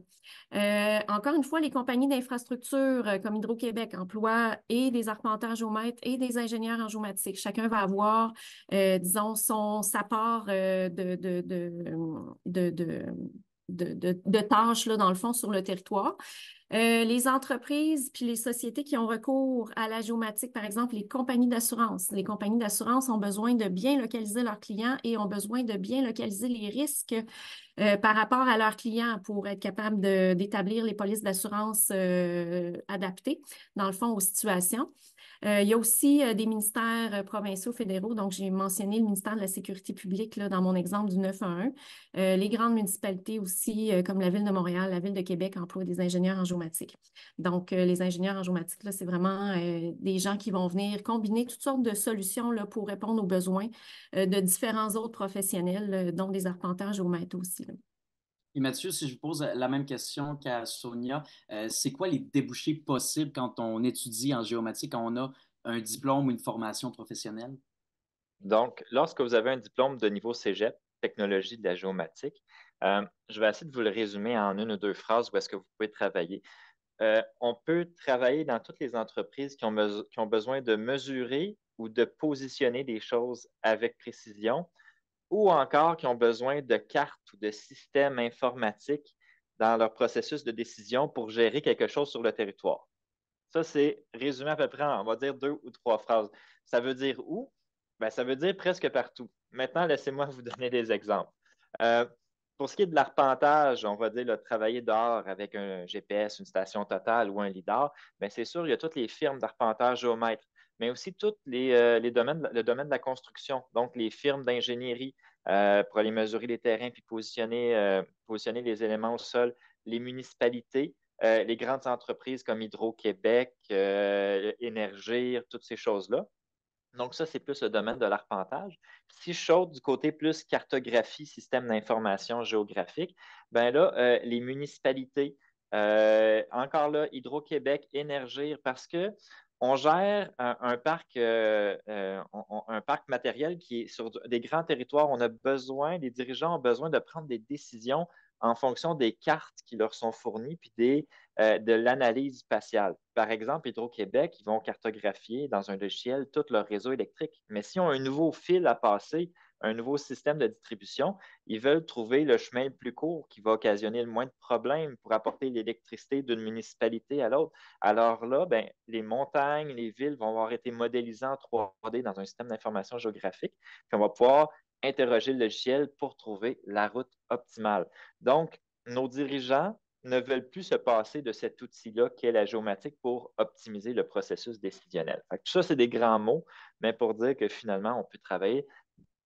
Encore une fois, les compagnies d'infrastructure comme Hydro-Québec emploient et des arpenteurs géomètres et des ingénieurs en géomatique. Chacun va avoir, disons, sa part de tâches, là, dans le fond, sur le territoire. Les entreprises puis les sociétés qui ont recours à la géomatique, par exemple, les compagnies d'assurance. Les compagnies d'assurance ont besoin de bien localiser leurs clients et ont besoin de bien localiser les risques par rapport à leurs clients pour être capable d'établir les polices d'assurance adaptées, dans le fond, aux situations. Il y a aussi des ministères provinciaux, fédéraux. Donc, j'ai mentionné le ministère de la Sécurité publique là, dans mon exemple du 911. Les grandes municipalités aussi, comme la Ville de Montréal, la Ville de Québec, emploient des ingénieurs en géomatique. Donc, les ingénieurs en géomatique, là, c'est vraiment des gens qui vont venir combiner toutes sortes de solutions là, pour répondre aux besoins de différents autres professionnels, dont des arpenteurs géomètres aussi. Là. Et Mathieu, si je vous pose la même question qu'à Sonia, c'est quoi les débouchés possibles quand on étudie en géomatique, quand on a un diplôme ou une formation professionnelle? Donc, lorsque vous avez un diplôme de niveau cégep, technologie de la géomatique, je vais essayer de vous le résumer en une ou deux phrases où est-ce que vous pouvez travailler. On peut travailler dans toutes les entreprises qui ont besoin de mesurer ou de positionner des choses avec précision, ou encore qui ont besoin de cartes ou de systèmes informatiques dans leur processus de décision pour gérer quelque chose sur le territoire. Ça, c'est résumé à peu près en, on va dire, 2 ou 3 phrases. Ça veut dire où? Ben, ça veut dire presque partout. Maintenant, laissez-moi vous donner des exemples. Pour ce qui est de l'arpentage, on va dire travailler dehors avec un GPS, une station totale ou un lidar, bien, c'est sûr, il y a toutes les firmes d'arpentage géomètres, mais aussi tous le domaine de la construction, donc les firmes d'ingénierie pour aller mesurer les terrains puis positionner les éléments au sol, les municipalités, les grandes entreprises comme Hydro-Québec, Énergir, toutes ces choses-là. Donc, ça, c'est plus le domaine de l'arpentage. Si je saute du côté plus cartographie, système d'information géographique, bien là, les municipalités, encore là, Hydro-Québec, Énergir, parce que on gère un parc matériel qui est sur des grands territoires. Les dirigeants ont besoin de prendre des décisions en fonction des cartes qui leur sont fournies puis de l'analyse spatiale. Par exemple, Hydro-Québec, ils vont cartographier dans un logiciel tout leur réseau électrique. Mais si on a un nouveau fil à passer, un nouveau système de distribution, ils veulent trouver le chemin le plus court qui va occasionner le moins de problèmes pour apporter l'électricité d'une municipalité à l'autre. Alors là, ben, les montagnes, les villes vont avoir été modélisées en 3D dans un système d'information géographique, puis on va pouvoir interroger le logiciel pour trouver la route optimale. Donc, nos dirigeants ne veulent plus se passer de cet outil-là qu'est la géomatique pour optimiser le processus décisionnel. Tout ça, c'est des grands mots, mais pour dire que finalement, on peut travailler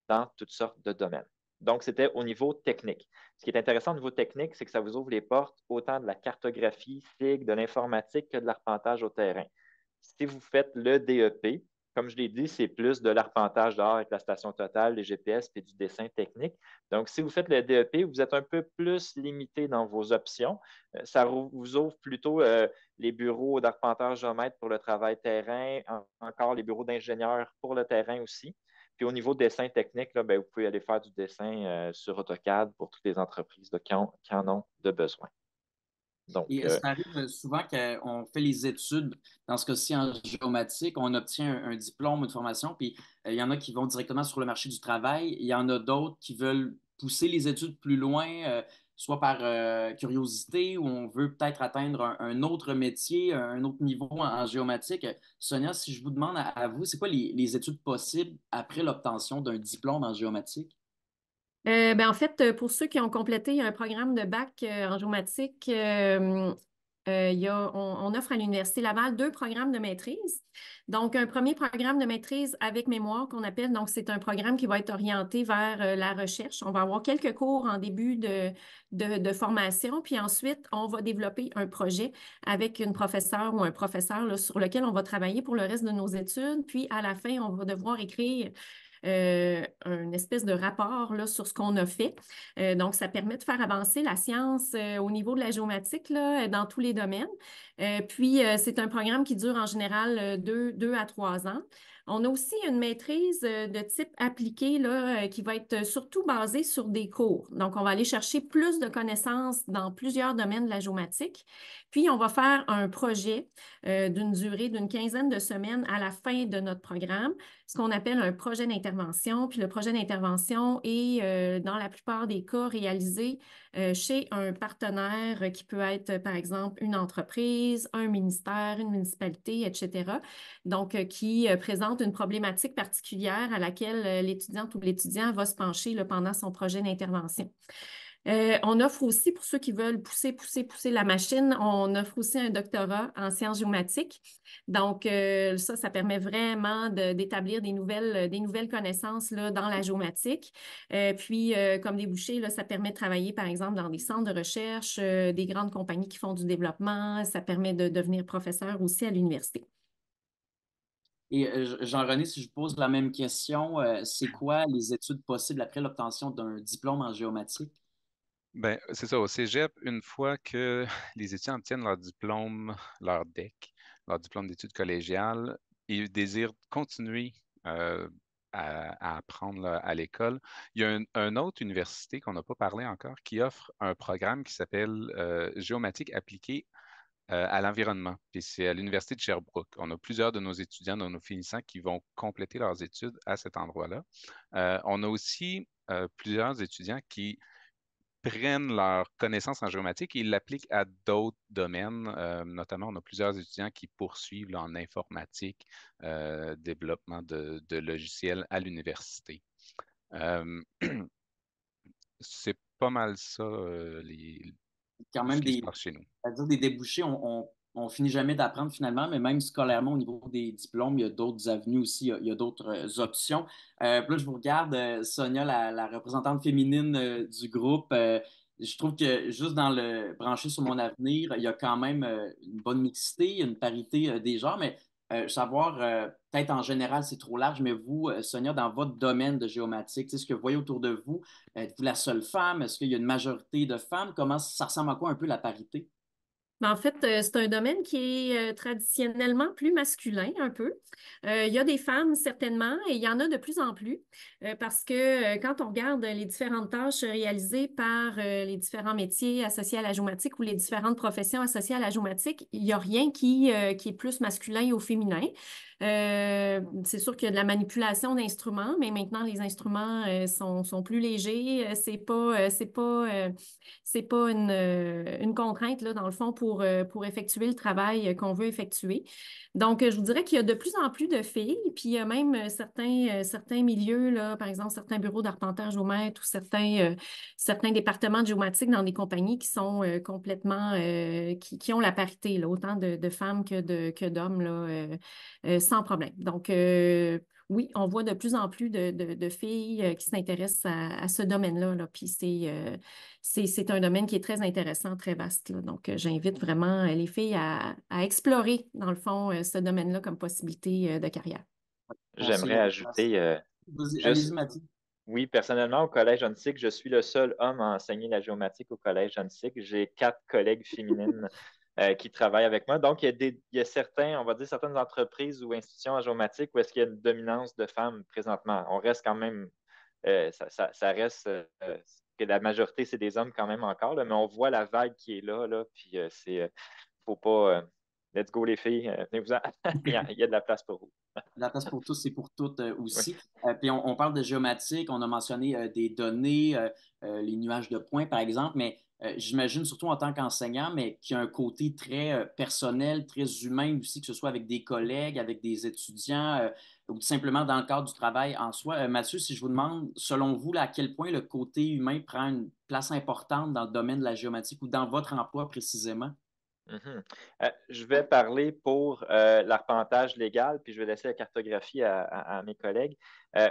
dans toutes sortes de domaines. Donc, c'était au niveau technique. Ce qui est intéressant au niveau technique, c'est que ça vous ouvre les portes autant de la cartographie, SIG, de l'informatique que de l'arpentage au terrain. Si vous faites le DEP, comme je l'ai dit, c'est plus de l'arpentage dehors avec la station totale, les GPS et du dessin technique. Donc, si vous faites le DEP, vous êtes un peu plus limité dans vos options. Ça vous ouvre plutôt les bureaux d'arpenteur géomètre pour le travail terrain, encore les bureaux d'ingénieurs pour le terrain aussi. Puis au niveau dessin technique, là, bien, vous pouvez aller faire du dessin sur AutoCAD pour toutes les entreprises là, qui en ont de besoin. Donc, et ça arrive souvent qu'on fait les études, dans ce cas-ci en géomatique, on obtient un diplôme, une formation, puis il y en a qui vont directement sur le marché du travail. Il y en a d'autres qui veulent pousser les études plus loin, soit par curiosité, ou on veut peut-être atteindre un autre métier, un autre niveau en géomatique. Sonia, si je vous demande à vous, c'est quoi les études possibles après l'obtention d'un diplôme en géomatique? En fait, pour ceux qui ont complété un programme de bac en géomatique, on offre à l'Université Laval 2 programmes de maîtrise. Donc, un premier programme de maîtrise avec mémoire qu'on appelle, donc c'est un programme qui va être orienté vers la recherche. On va avoir quelques cours en début de formation, puis ensuite, on va développer un projet avec une professeure ou un professeur là, sur lequel on va travailler pour le reste de nos études. Puis, à la fin, on va devoir écrire une espèce de rapport là, sur ce qu'on a fait. Donc, ça permet de faire avancer la science au niveau de la géomatique là, dans tous les domaines. Puis, c'est un programme qui dure en général 2 à 3 ans. On a aussi une maîtrise de type appliqué là, qui va être surtout basée sur des cours. Donc, on va aller chercher plus de connaissances dans plusieurs domaines de la géomatique. Puis, on va faire un projet d'une durée d'une quinzaine de semaines à la fin de notre programme, ce qu'on appelle un projet d'intervention. Puis, le projet d'intervention est, dans la plupart des cas, réalisé chez un partenaire qui peut être, par exemple, une entreprise, un ministère, une municipalité, etc. Donc, qui présente une problématique particulière à laquelle l'étudiante ou l'étudiant va se pencher là, pendant son projet d'intervention. On offre aussi, pour ceux qui veulent pousser la machine, on offre aussi un doctorat en sciences géomatiques. Donc, ça permet vraiment d'établir des nouvelles connaissances là, dans la géomatique. Puis, comme débouché, là, ça permet de travailler, par exemple, dans des centres de recherche, des grandes compagnies qui font du développement. Ça permet de devenir professeur aussi à l'université. Et Jean-René, si je vous pose la même question, c'est quoi les études possibles après l'obtention d'un diplôme en géomatique? Ben, c'est ça, au cégep, une fois que les étudiants obtiennent leur diplôme, leur DEC, leur diplôme d'études collégiales, ils désirent continuer à apprendre là, à l'école. Il y a une autre université qu'on n'a pas parlé encore qui offre un programme qui s'appelle Géomatique appliquée à l'environnement. Puis c'est à l'Université de Sherbrooke. On a plusieurs de nos étudiants, de nos finissants, qui vont compléter leurs études à cet endroit-là. On a aussi plusieurs étudiants qui prennent leurs connaissances en géomatique et ils l'appliquent à d'autres domaines. Notamment, on a plusieurs étudiants qui poursuivent là, en informatique, développement de logiciels à l'université. C'est pas mal ça, Quand ce même qui se passe chez nous. c'est-à-dire des débouchés, on finit jamais d'apprendre finalement, mais même scolairement au niveau des diplômes, il y a d'autres avenues aussi, il y a d'autres options. Puis là, je vous regarde, Sonia, la représentante féminine du groupe. Je trouve que juste dans le branché sur mon avenir, il y a quand même une bonne mixité, une parité des genres, mais savoir, peut-être en général, c'est trop large, mais vous, Sonia, dans votre domaine de géomatique, ce que vous voyez autour de vous, êtes-vous la seule femme? Est-ce qu'il y a une majorité de femmes? Comment ça ressemble à quoi un peu la parité? En fait, c'est un domaine qui est traditionnellement plus masculin un peu. Il y a des femmes certainement et il y en a de plus en plus parce que quand on regarde les différentes tâches réalisées par les différents métiers associés à la géomatique ou les différentes professions associées à la géomatique, il n'y a rien qui est plus masculin ou féminin. C'est sûr qu'il y a de la manipulation d'instruments, mais maintenant les instruments sont plus légers. C'est pas une contrainte là, dans le fond pour effectuer le travail qu'on veut effectuer. Donc, je vous dirais qu'il y a de plus en plus de filles, puis il y a même certains milieux, là, par exemple, certains bureaux d'arpentage géomètre ou certains départements de géomatique dans des compagnies qui sont complètement, qui ont la parité, là, autant de femmes que d'hommes, là, sans problème. Donc, oui, on voit de plus en plus de filles qui s'intéressent à ce domaine-là, là, puis c'est un domaine qui est très intéressant, très vaste, là. Donc, j'invite vraiment les filles à explorer, dans le fond, ce domaine-là comme possibilité de carrière. J'aimerais ajouter Allez-y, juste, Mathieu. oui, personnellement, au Collège Huntsic, je suis le seul homme à enseigner la géomatique au Collège Huntsic. J'ai 4 collègues féminines qui travaillent avec moi. Donc, il y a certains, on va dire, certaines entreprises ou institutions en géomatique où est-ce qu'il y a une dominance de femmes présentement. On reste quand même, ça reste que la majorité, c'est des hommes quand même encore, là, mais on voit la vague qui est là puis faut pas, let's go les filles, venez-vous-en. Il y a de la place pour vous. La place pour tous, c'est pour toutes Oui. aussi. Puis on parle de géomatique, on a mentionné des données, les nuages de points, par exemple, mais j'imagine surtout en tant qu'enseignant, mais qu'il y a un côté très personnel, très humain aussi, que ce soit avec des collègues, avec des étudiants ou tout simplement dans le cadre du travail en soi. Mathieu, si je vous demande, selon vous, là, à quel point le côté humain prend une place importante dans le domaine de la géomatique ou dans votre emploi précisément? Mhm. Je vais parler pour l'arpentage légal, puis je vais laisser la cartographie à mes collègues.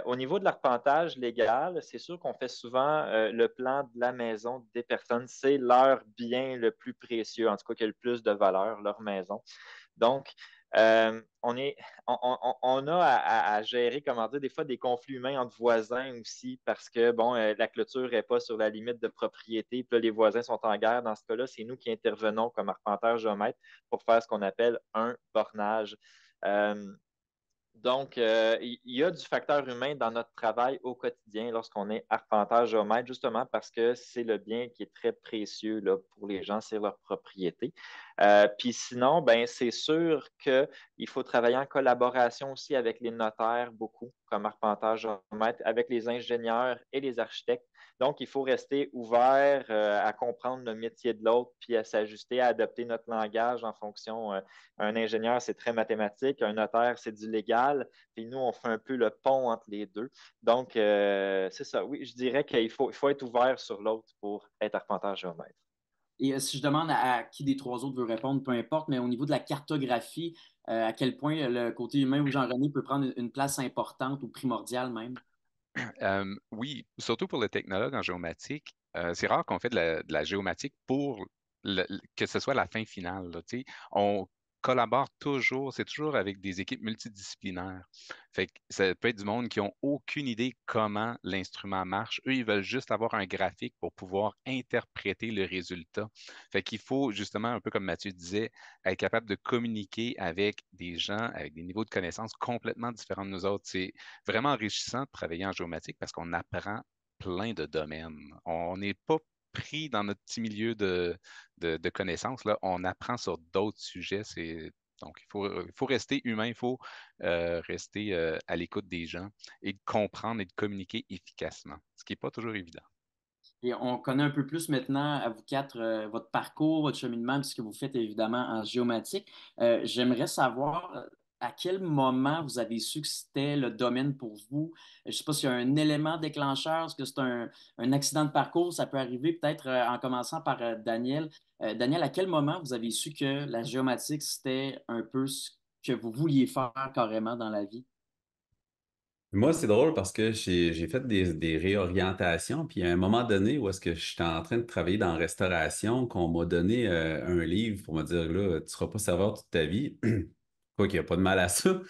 Au niveau de l'arpentage légal, c'est sûr qu'on fait souvent le plan de la maison des personnes. C'est leur bien le plus précieux, en tout cas qui a le plus de valeur, leur maison. Donc, on a à gérer, comment dire, des fois des conflits humains entre voisins aussi parce que, bon, la clôture n'est pas sur la limite de propriété, puis là, les voisins sont en guerre. Dans ce cas-là, c'est nous qui intervenons comme arpenteurs géomètres pour faire ce qu'on appelle un bornage. Donc, il y a du facteur humain dans notre travail au quotidien lorsqu'on est arpenteur géomètre, justement parce que c'est le bien qui est très précieux là, pour les gens, c'est leur propriété. Puis sinon, ben, c'est sûr qu'il faut travailler en collaboration aussi avec les notaires, beaucoup, comme arpenteurs, géomètres, avec les ingénieurs et les architectes. Donc, il faut rester ouvert à comprendre le métier de l'autre, puis à s'ajuster, à adapter notre langage en fonction. Un ingénieur, c'est très mathématique, un notaire, c'est du légal, puis nous, on fait un peu le pont entre les deux. Donc, c'est ça. Oui, je dirais qu'il faut être ouvert sur l'autre pour être arpenteur géomètre. Et si je demande à qui des trois autres veut répondre, peu importe, mais au niveau de la cartographie, à quel point le côté humain ou Jean-René peut prendre une place importante ou primordiale même? Oui, surtout pour le technologue en géomatique, c'est rare qu'on fait de la géomatique pour que ce soit la fin finale, là, tu sais. On collabore toujours, c'est toujours avec des équipes multidisciplinaires. Fait que ça peut être du monde qui n'ont aucune idée comment l'instrument marche. Eux, ils veulent juste avoir un graphique pour pouvoir interpréter le résultat. Fait qu'il faut justement, un peu comme Mathieu disait, être capable de communiquer avec des gens avec des niveaux de connaissances complètement différents de nous autres. C'est vraiment enrichissant de travailler en géomatique parce qu'on apprend plein de domaines. On n'est pas pris dans notre petit milieu de connaissances, là. On apprend sur d'autres sujets. Donc, il faut rester humain, il faut rester à l'écoute des gens et de comprendre et de communiquer efficacement, ce qui n'est pas toujours évident. Et on connaît un peu plus maintenant, à vous quatre, votre parcours, votre cheminement, puisque vous faites évidemment en géomatique. J'aimerais savoir à quel moment vous avez su que c'était le domaine pour vous. Je ne sais pas s'il y a un élément déclencheur, est-ce que c'est un accident de parcours, ça peut arriver peut-être en commençant par Daniel. Daniel, à quel moment vous avez su que la géomatique, c'était un peu ce que vous vouliez faire carrément dans la vie? Moi, c'est drôle parce que j'ai fait des réorientations, puis à un moment donné où est-ce que j'étais en train de travailler dans la restauration, qu'on m'a donné un livre pour me dire, là, tu ne seras pas serveur toute ta vie. Quoi qu'il n'y a pas de mal à ça.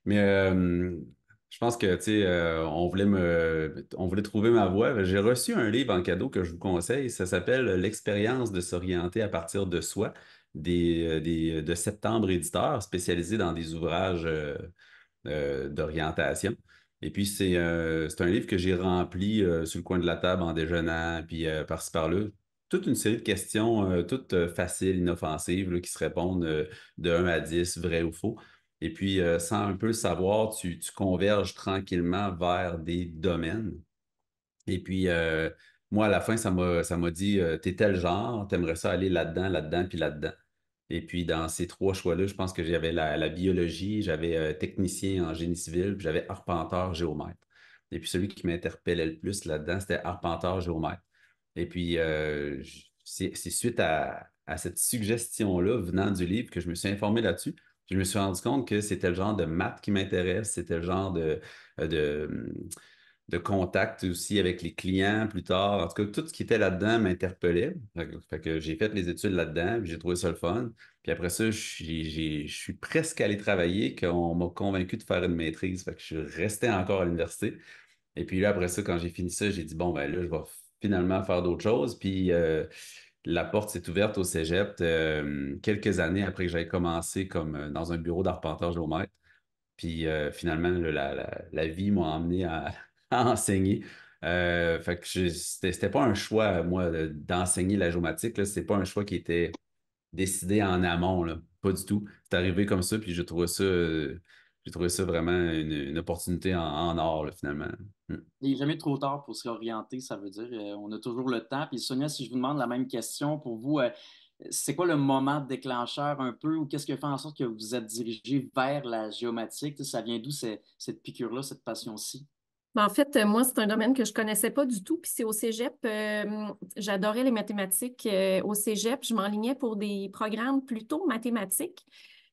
Mais je pense que, tu sais, on voulait trouver ma voie. J'ai reçu un livre en cadeau que je vous conseille. Ça s'appelle L'expérience de s'orienter à partir de soi, de Septembre Éditeur, spécialisé dans des ouvrages d'orientation. Et puis, c'est un livre que j'ai rempli sur le coin de la table en déjeunant, puis par-ci par-là. Toute une série de questions, toutes faciles, inoffensives, là, qui se répondent de 1 à 10, vrai ou faux. Et puis, sans un peu le savoir, tu converges tranquillement vers des domaines. Et puis, moi, à la fin, ça m'a dit, t'es tel genre, t'aimerais ça aller là-dedans, là-dedans, puis là-dedans. Et puis, dans ces trois choix-là, je pense que j'avais la biologie, j'avais technicien en génie civil, puis j'avais arpenteur géomètre. Et puis, celui qui m'interpellait le plus là-dedans, c'était arpenteur géomètre. Et puis, c'est suite à cette suggestion-là, venant du livre, que je me suis informé là-dessus. Je me suis rendu compte que c'était le genre de maths qui m'intéresse, c'était le genre de, de contact aussi avec les clients plus tard. En tout cas, tout ce qui était là-dedans m'interpellait. Fait que j'ai fait les études là-dedans, puis j'ai trouvé ça le fun. Puis après ça, je suis presque allé travailler, qu'on m'a convaincu de faire une maîtrise. Fait que je suis resté encore à l'université. Et puis là, après ça, quand j'ai fini ça, j'ai dit, bon, ben là, je vais finalement faire d'autres choses. Puis la porte s'est ouverte au cégep quelques années après que j'avais commencé comme dans un bureau d'arpenteur géomètre. Puis finalement, là, la vie m'a emmené à enseigner. Fait que c'était pas un choix, moi, d'enseigner la géomatique. Là. C'était pas un choix qui était décidé en amont, là. Pas du tout. C'est arrivé comme ça, puis j'ai trouvé ça vraiment une opportunité en or, là, finalement. Mm. Il n'est jamais trop tard pour se réorienter, ça veut dire on a toujours le temps. Puis Sonia, si je vous demande la même question pour vous, c'est quoi le moment déclencheur un peu ou qu'est-ce qui a fait en sorte que vous vous êtes dirigé vers la géomatique? Tu sais, ça vient d'où cette piqûre-là, cette passion-ci? Ben, en fait, moi, c'est un domaine que je ne connaissais pas du tout. Puis c'est au cégep. J'adorais les mathématiques. Au cégep, je m'enlignais pour des programmes plutôt mathématiques.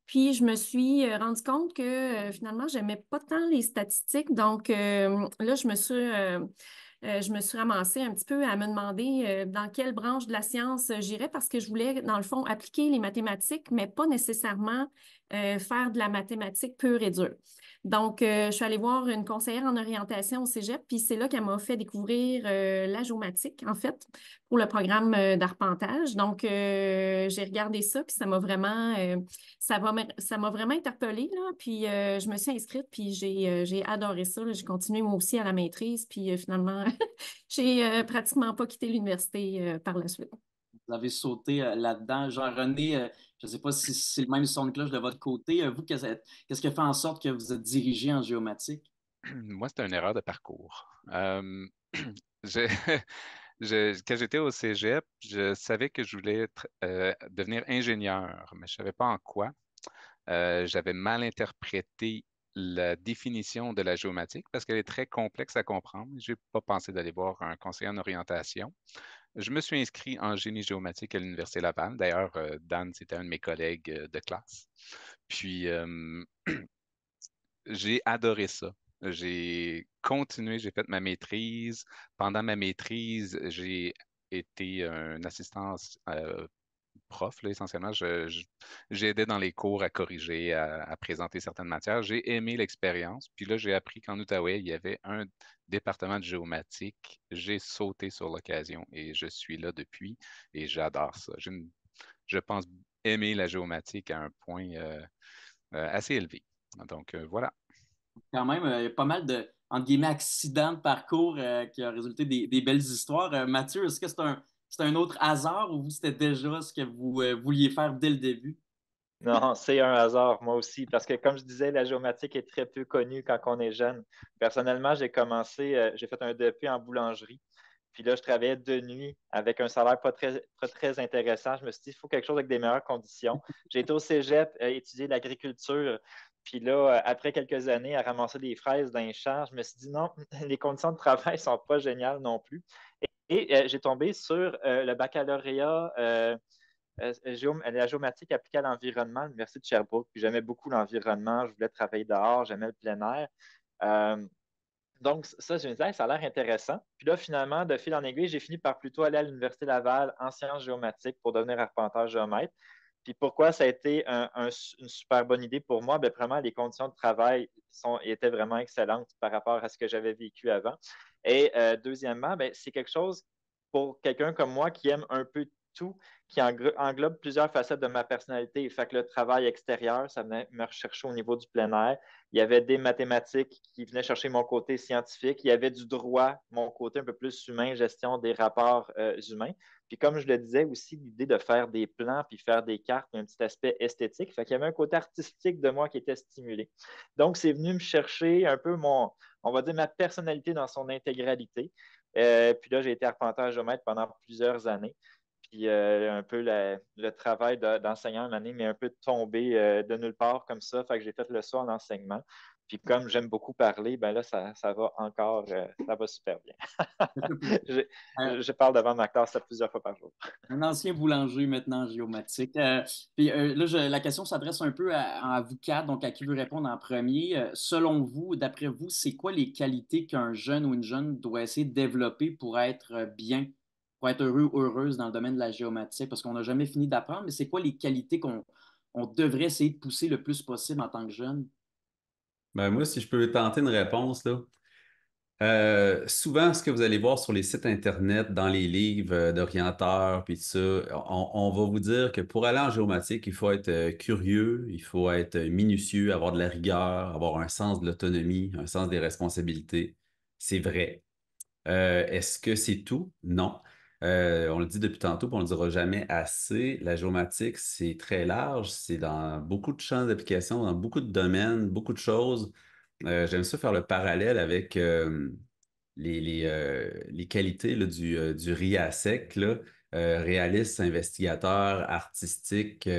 Puis je me suis rendu compte que finalement, je n'aimais pas tant les statistiques. Donc là, je me suis ramassée un petit peu à me demander dans quelle branche de la science j'irais parce que je voulais, dans le fond, appliquer les mathématiques, mais pas nécessairement faire de la mathématique pure et dure. Donc, je suis allée voir une conseillère en orientation au cégep, puis c'est là qu'elle m'a fait découvrir la géomatique, en fait, pour le programme d'arpentage. Donc, j'ai regardé ça, puis ça m'a vraiment interpellée, là. Puis, je me suis inscrite, puis j'ai adoré ça, là. J'ai continué moi aussi à la maîtrise, puis finalement, j'ai pratiquement pas quitté l'université par la suite. Vous avez sauté là-dedans. Jean-René, Je ne sais pas si c'est le même son de cloche de votre côté. Vous, qu'est-ce qui a fait en sorte que vous êtes dirigé en géomatique? Moi, c'était une erreur de parcours. Je- quand j'étais au Cégep, je savais que je voulais devenir ingénieur, mais je ne savais pas en quoi. J'avais mal interprété la définition de la géomatique parce qu'elle est très complexe à comprendre. Je n'ai pas pensé d'aller voir un conseiller en orientation. Je me suis inscrit en génie géomatique à l'Université Laval. D'ailleurs, Dan, c'était un de mes collègues de classe. Puis, j'ai adoré ça. J'ai continué, j'ai fait ma maîtrise. Pendant ma maîtrise, j'ai été un assistant prof, là, essentiellement. J'aidais dans les cours à corriger, à présenter certaines matières. J'ai aimé l'expérience. Puis là, j'ai appris qu'en Outaouais, il y avait un département de géomatique. J'ai sauté sur l'occasion et je suis là depuis et j'adore ça. Je pense aimer la géomatique à un point assez élevé. Donc, voilà. Quand même, il y a pas mal de, entre guillemets, accidents de parcours qui ont résulté des belles histoires. Mathieu, est-ce que c'est un autre hasard ou c'était déjà ce que vous vouliez faire dès le début? Non, c'est un hasard, moi aussi, parce que comme je disais, la géomatique est très peu connue quand on est jeune. Personnellement, j'ai fait un DEP en boulangerie. Puis là, je travaillais de nuit avec un salaire pas très intéressant. Je me suis dit, il faut quelque chose avec des meilleures conditions. J'ai été au cégep étudier l'agriculture. Puis là, après quelques années à ramasser des fraises dans les champs, je me suis dit, non, les conditions de travail ne sont pas géniales non plus. Et j'ai tombé sur le baccalauréat la géomatique appliquée à l'environnement à l'Université de Sherbrooke. Puis j'aimais beaucoup l'environnement, je voulais travailler dehors, j'aimais le plein air. Euh, donc, ça, je me disais, ça a l'air intéressant. Puis là, finalement, de fil en aiguille, j'ai fini par plutôt aller à l'Université Laval en sciences géomatiques pour devenir arpenteur géomètre. Puis pourquoi ça a été une super bonne idée pour moi? Bien, vraiment, les conditions de travail étaient vraiment excellentes par rapport à ce que j'avais vécu avant. Et deuxièmement, bien, c'est quelque chose pour quelqu'un comme moi qui aime un peu tout, qui englobe plusieurs facettes de ma personnalité. Fait que le travail extérieur, ça venait me rechercher au niveau du plein air. Il y avait des mathématiques qui venaient chercher mon côté scientifique. Il y avait du droit, mon côté un peu plus humain, gestion des rapports humains. Puis comme je le disais aussi, l'idée de faire des plans puis faire des cartes, un petit aspect esthétique. Fait qu'il y avait un côté artistique de moi qui était stimulé. Donc, c'est venu me chercher un peu on va dire, ma personnalité dans son intégralité. Puis là, j'ai été arpenteur géomètre pendant plusieurs années. Puis un peu le travail d'enseignant une année m'est un peu tombé de nulle part comme ça. Fait que j'ai fait le saut en enseignement. Puis comme j'aime beaucoup parler, ben là, ça va encore, ça va super bien. je, Euh, je parle devant ma classe plusieurs fois par jour. un ancien boulanger maintenant en géomatique. Puis là, la question s'adresse un peu à vous quatre, donc à qui veut répondre en premier. Selon vous, d'après vous, c'est quoi les qualités qu'un jeune ou une jeune doit essayer de développer pour être bien, pour être heureux ou heureuse dans le domaine de la géomatique? Parce qu'on n'a jamais fini d'apprendre, mais c'est quoi les qualités qu'on devrait essayer de pousser le plus possible en tant que jeune? Ben, moi, si je peux tenter une réponse, là. Souvent, ce que vous allez voir sur les sites Internet, dans les livres d'orienteurs, puis tout ça, on va vous dire que pour aller en géomatique, il faut être curieux, il faut être minutieux, avoir de la rigueur, avoir un sens de l'autonomie, un sens des responsabilités. C'est vrai. Est-ce que c'est tout? Non. On le dit depuis tantôt, puis on ne le dira jamais assez. La géomatique, c'est très large, c'est dans beaucoup de champs d'application, dans beaucoup de domaines, beaucoup de choses. J'aime ça faire le parallèle avec les qualités là, du RIASEC, là, réaliste, investigateur, artistique,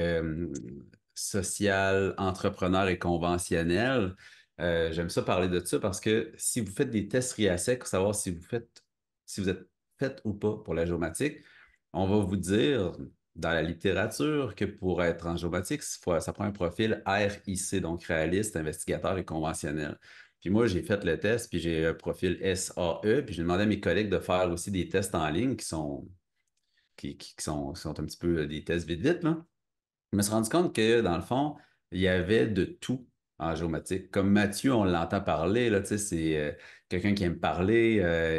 social, entrepreneur et conventionnel. J'aime ça parler de ça parce que si vous faites des tests RIASEC pour savoir si vous êtes fait ou pas pour la géomatique, on va vous dire dans la littérature que pour être en géomatique, ça prend un profil RIC, donc réaliste, investigateur et conventionnel. Puis moi, j'ai fait le test, puis j'ai un profil SAE, puis j'ai demandé à mes collègues de faire aussi des tests en ligne qui sont un petit peu des tests vite vite, là. Je me suis rendu compte que, dans le fond, il y avait de tout en géomatique. Comme Mathieu, on l'entend parler, là, tu sais, c'est quelqu'un qui aime parler,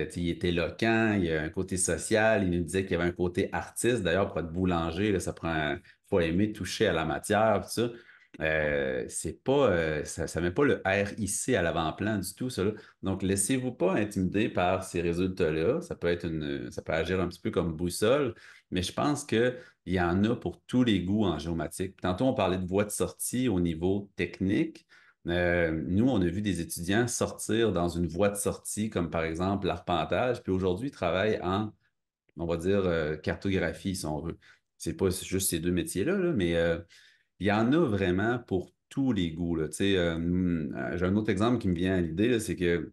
tu sais, il est éloquent, il a un côté social, il nous disait qu'il y avait un côté artiste. D'ailleurs, pour être boulanger, là, faut aimer toucher à la matière, tout ça. C'est pas, ça ne met pas le RIC à l'avant-plan du tout, ça, là. Donc, laissez-vous pas intimider par ces résultats-là. Ça peut agir un petit peu comme boussole, mais je pense qu'il y en a pour tous les goûts en géomatique. Tantôt, on parlait de voie de sortie au niveau technique. Nous, on a vu des étudiants sortir dans une voie de sortie, comme par exemple l'arpentage, puis aujourd'hui, ils travaillent en, on va dire, cartographie, si on veut. C'est pas juste ces deux métiers-là, là, mais il y en a vraiment pour tous les goûts, là. Tu sais, j'ai un autre exemple qui me vient à l'idée, là, c'est que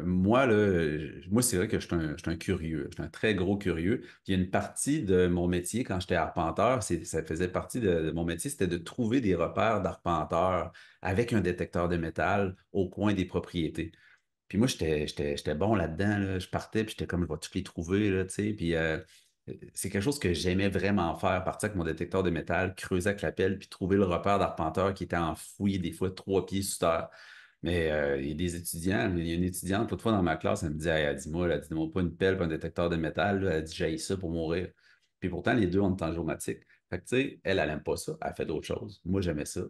moi, là, moi, c'est vrai que je suis un curieux. Je suis un très gros curieux. Il y a une partie de mon métier, quand j'étais arpenteur, ça faisait partie de mon métier, c'était de trouver des repères d'arpenteur avec un détecteur de métal au coin des propriétés. Puis moi, j'étais bon là-dedans, là. Je partais, puis j'étais comme, je vais tous les trouver, là, tu sais. Puis c'est quelque chose que j'aimais vraiment faire, partir avec mon détecteur de métal, creuser avec la pelle, puis trouver le repère d'arpenteur qui était enfoui, des fois 3 pieds sous terre. Mais il y a des étudiants, il y a une étudiante, l'autre fois dans ma classe, elle me dit, hey, elle dit, moi, elle dit, donne-moi pas une pelle, pas un détecteur de métal, là. Elle dit, j'haïs ça pour mourir. Puis pourtant, les deux, on est en géomatique. Fait que, tu sais, elle aime pas ça, elle fait d'autres choses. Moi, j'aimais ça.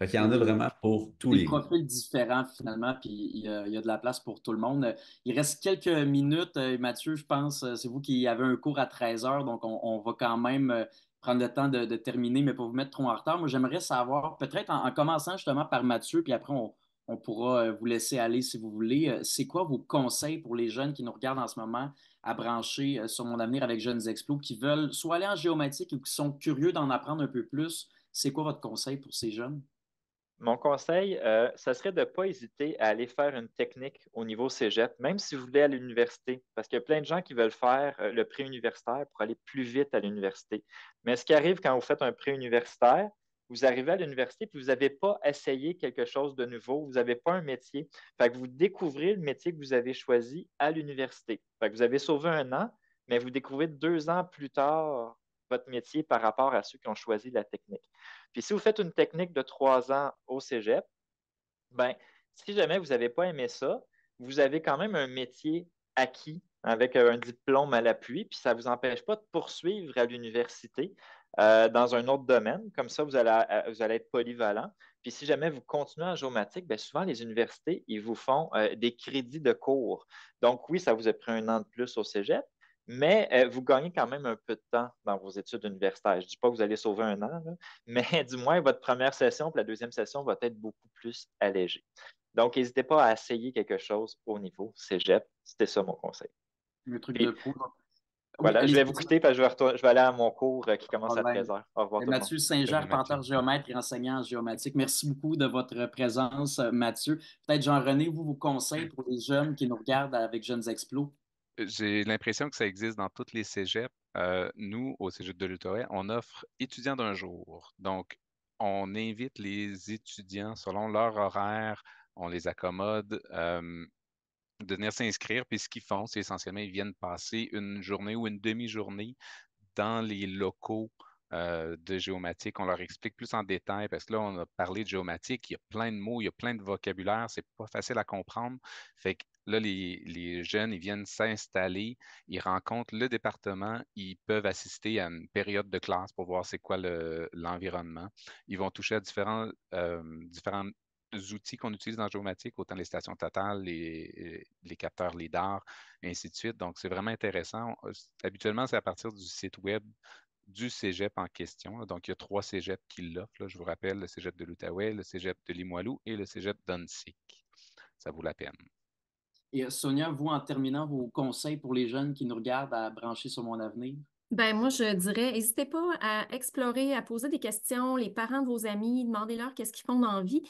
Fait qu'il y en a vraiment pour tous Des les goûts. profils différents finalement, puis il y a de la place pour tout le monde. Il reste quelques minutes, Mathieu, je pense, c'est vous qui avez un cours à 13 heures, donc on va quand même prendre le temps de terminer, mais pas vous mettre trop en retard. Moi, j'aimerais savoir, peut-être en commençant justement par Mathieu, puis après on pourra vous laisser aller si vous voulez. C'est quoi vos conseils pour les jeunes qui nous regardent en ce moment à brancher sur Mon Avenir avec Jeunes Explos, qui veulent soit aller en géomatique ou qui sont curieux d'en apprendre un peu plus? C'est quoi votre conseil pour ces jeunes? Mon conseil, ça serait de ne pas hésiter à aller faire une technique au niveau cégep, même si vous voulez à l'université, parce qu'il y a plein de gens qui veulent faire le pré-universitaire pour aller plus vite à l'université. Mais ce qui arrive quand vous faites un pré-universitaire, vous arrivez à l'université puis vous n'avez pas essayé quelque chose de nouveau, vous n'avez pas un métier. Fait que vous découvrez le métier que vous avez choisi à l'université. Fait que vous avez sauvé un an, mais vous découvrez 2 ans plus tard votre métier par rapport à ceux qui ont choisi la technique. Puis si vous faites une technique de 3 ans au cégep, ben, si jamais vous n'avez pas aimé ça, vous avez quand même un métier acquis avec un diplôme à l'appui, puis ça ne vous empêche pas de poursuivre à l'université dans un autre domaine. Comme ça, vous allez être polyvalent. Puis si jamais vous continuez en géomatique, bien souvent les universités, ils vous font des crédits de cours. Donc oui, ça vous a pris un an de plus au cégep, mais vous gagnez quand même un peu de temps dans vos études universitaires. Je ne dis pas que vous allez sauver un an, là, mais du moins, votre première session et la deuxième session va être beaucoup plus allégée. Donc, n'hésitez pas à essayer quelque chose au niveau cégep. C'était ça mon conseil. Le truc de Puis, pro. Oui, voilà, je vais allez-y. vous quitter parce que je vais aller à mon cours qui commence à Problème. 13 heures. Au revoir tout le monde. Mathieu Saint-Jean, Salut Mathieu. arpenteur géomètre et enseignant en géomatique. Merci beaucoup de votre présence, Mathieu. Peut-être Jean-René, vos conseils pour les jeunes qui nous regardent avec Jeunes Explos? J'ai l'impression que ça existe dans toutes les cégeps. Nous, au Cégep de l'Outaouais, on offre étudiants d'un jour. Donc, on invite les étudiants selon leur horaire, on les accommode de venir s'inscrire. Puis ce qu'ils font, c'est essentiellement, ils viennent passer une journée ou une demi-journée dans les locaux de géomatique. On leur explique plus en détail parce que là, on a parlé de géomatique, il y a plein de mots, il y a plein de vocabulaire, c'est pas facile à comprendre. Fait que là, les jeunes, ils viennent s'installer, ils rencontrent le département, ils peuvent assister à une période de classe pour voir c'est quoi l'environnement. Ils vont toucher à différents outils qu'on utilise dans géomatique, autant les stations totales, les capteurs LIDAR, et ainsi de suite. Donc, c'est vraiment intéressant. Habituellement, c'est à partir du site web du cégep en question, là. Donc, il y a 3 cégeps qui l'offrent, là. Je vous rappelle, le cégep de l'Outaouais, le cégep de Limoilou et le cégep d'Onsic. Ça vaut la peine. Et Sonia, vous, en terminant, vos conseils pour les jeunes qui nous regardent à brancher sur Mon Avenir? Ben moi, je dirais, n'hésitez pas à explorer, à poser des questions, les parents de vos amis, demandez-leur qu'est-ce qu'ils font dans la vie.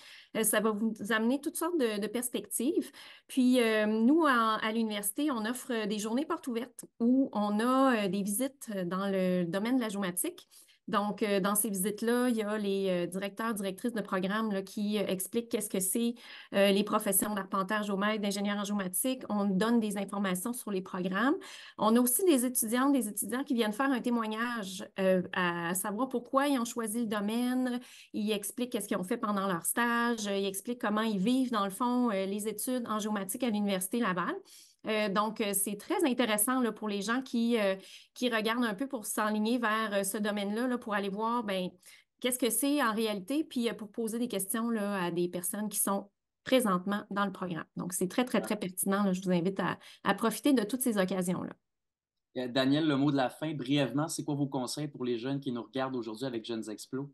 Ça va vous amener toutes sortes de perspectives. Puis, nous, à l'université, on offre des journées portes ouvertes où on a des visites dans le domaine de la géomatique. Donc, dans ces visites-là, il y a les directeurs, directrices de programme là, qui expliquent qu'est-ce que c'est les professions d'arpenteur, géomètre, d'ingénieur en géomatique. On donne des informations sur les programmes. On a aussi des étudiants qui viennent faire un témoignage à savoir pourquoi ils ont choisi le domaine. Ils expliquent qu'est-ce qu'ils ont fait pendant leur stage. Ils expliquent comment ils vivent, dans le fond, les études en géomatique à l'Université Laval. Donc, c'est très intéressant là, pour les gens qui regardent un peu pour s'enligner vers ce domaine-là, là, pour aller voir, ben, qu'est-ce que c'est en réalité, puis pour poser des questions là, à des personnes qui sont présentement dans le programme. Donc, c'est très, très, très pertinent. Là. Je vous invite à profiter de toutes ces occasions-là. Daniel, le mot de la fin, brièvement, c'est quoi vos conseils pour les jeunes qui nous regardent aujourd'hui avec Jeunes Explos?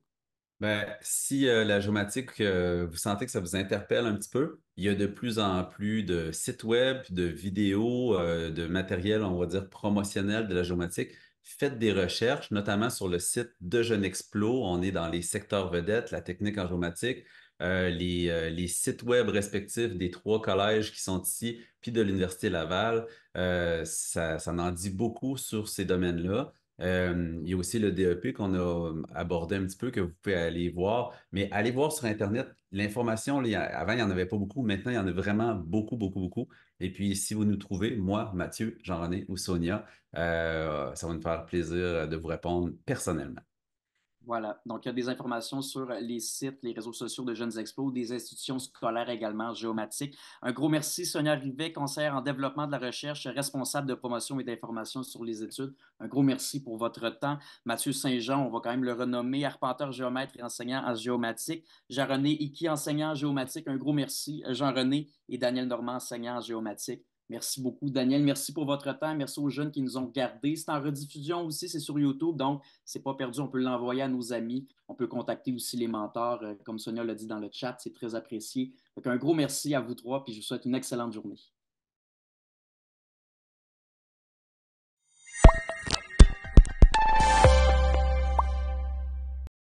Ben, si la géomatique, vous sentez que ça vous interpelle un petit peu, il y a de plus en plus de sites web, de vidéos, de matériel, on va dire, promotionnel de la géomatique. Faites des recherches, notamment sur le site de Jeune Explo. On est dans les secteurs vedettes, la technique en géomatique, les sites web respectifs des 3 collèges qui sont ici, puis de l'Université Laval. Ça en dit beaucoup sur ces domaines-là. Il y a aussi le DEP qu'on a abordé un petit peu, que vous pouvez aller voir. Mais allez voir sur Internet. L'information, là, avant, il n'y en avait pas beaucoup. Maintenant, il y en a vraiment beaucoup, beaucoup, beaucoup. Et puis, si vous nous trouvez, moi, Mathieu, Jean-René ou Sonia, ça va nous faire plaisir de vous répondre personnellement. Voilà. Donc, il y a des informations sur les sites, les réseaux sociaux de Jeunes Explos, des institutions scolaires également géomatiques. Un gros merci, Sonia Rivet, conseillère en développement de la recherche, responsable de promotion et d'information sur les études. Un gros merci pour votre temps. Mathieu Saint-Jean, on va quand même le renommer, arpenteur géomètre et enseignant en géomatique. Jean-René Icky, enseignant en géomatique. Un gros merci. Jean-René et Daniel Normand, enseignant en géomatique. Merci beaucoup, Daniel. Merci pour votre temps. Merci aux jeunes qui nous ont regardés. C'est en rediffusion aussi, c'est sur YouTube, donc c'est pas perdu. On peut l'envoyer à nos amis. On peut contacter aussi les mentors, comme Sonia l'a dit dans le chat. C'est très apprécié. Donc, un gros merci à vous trois, puis je vous souhaite une excellente journée.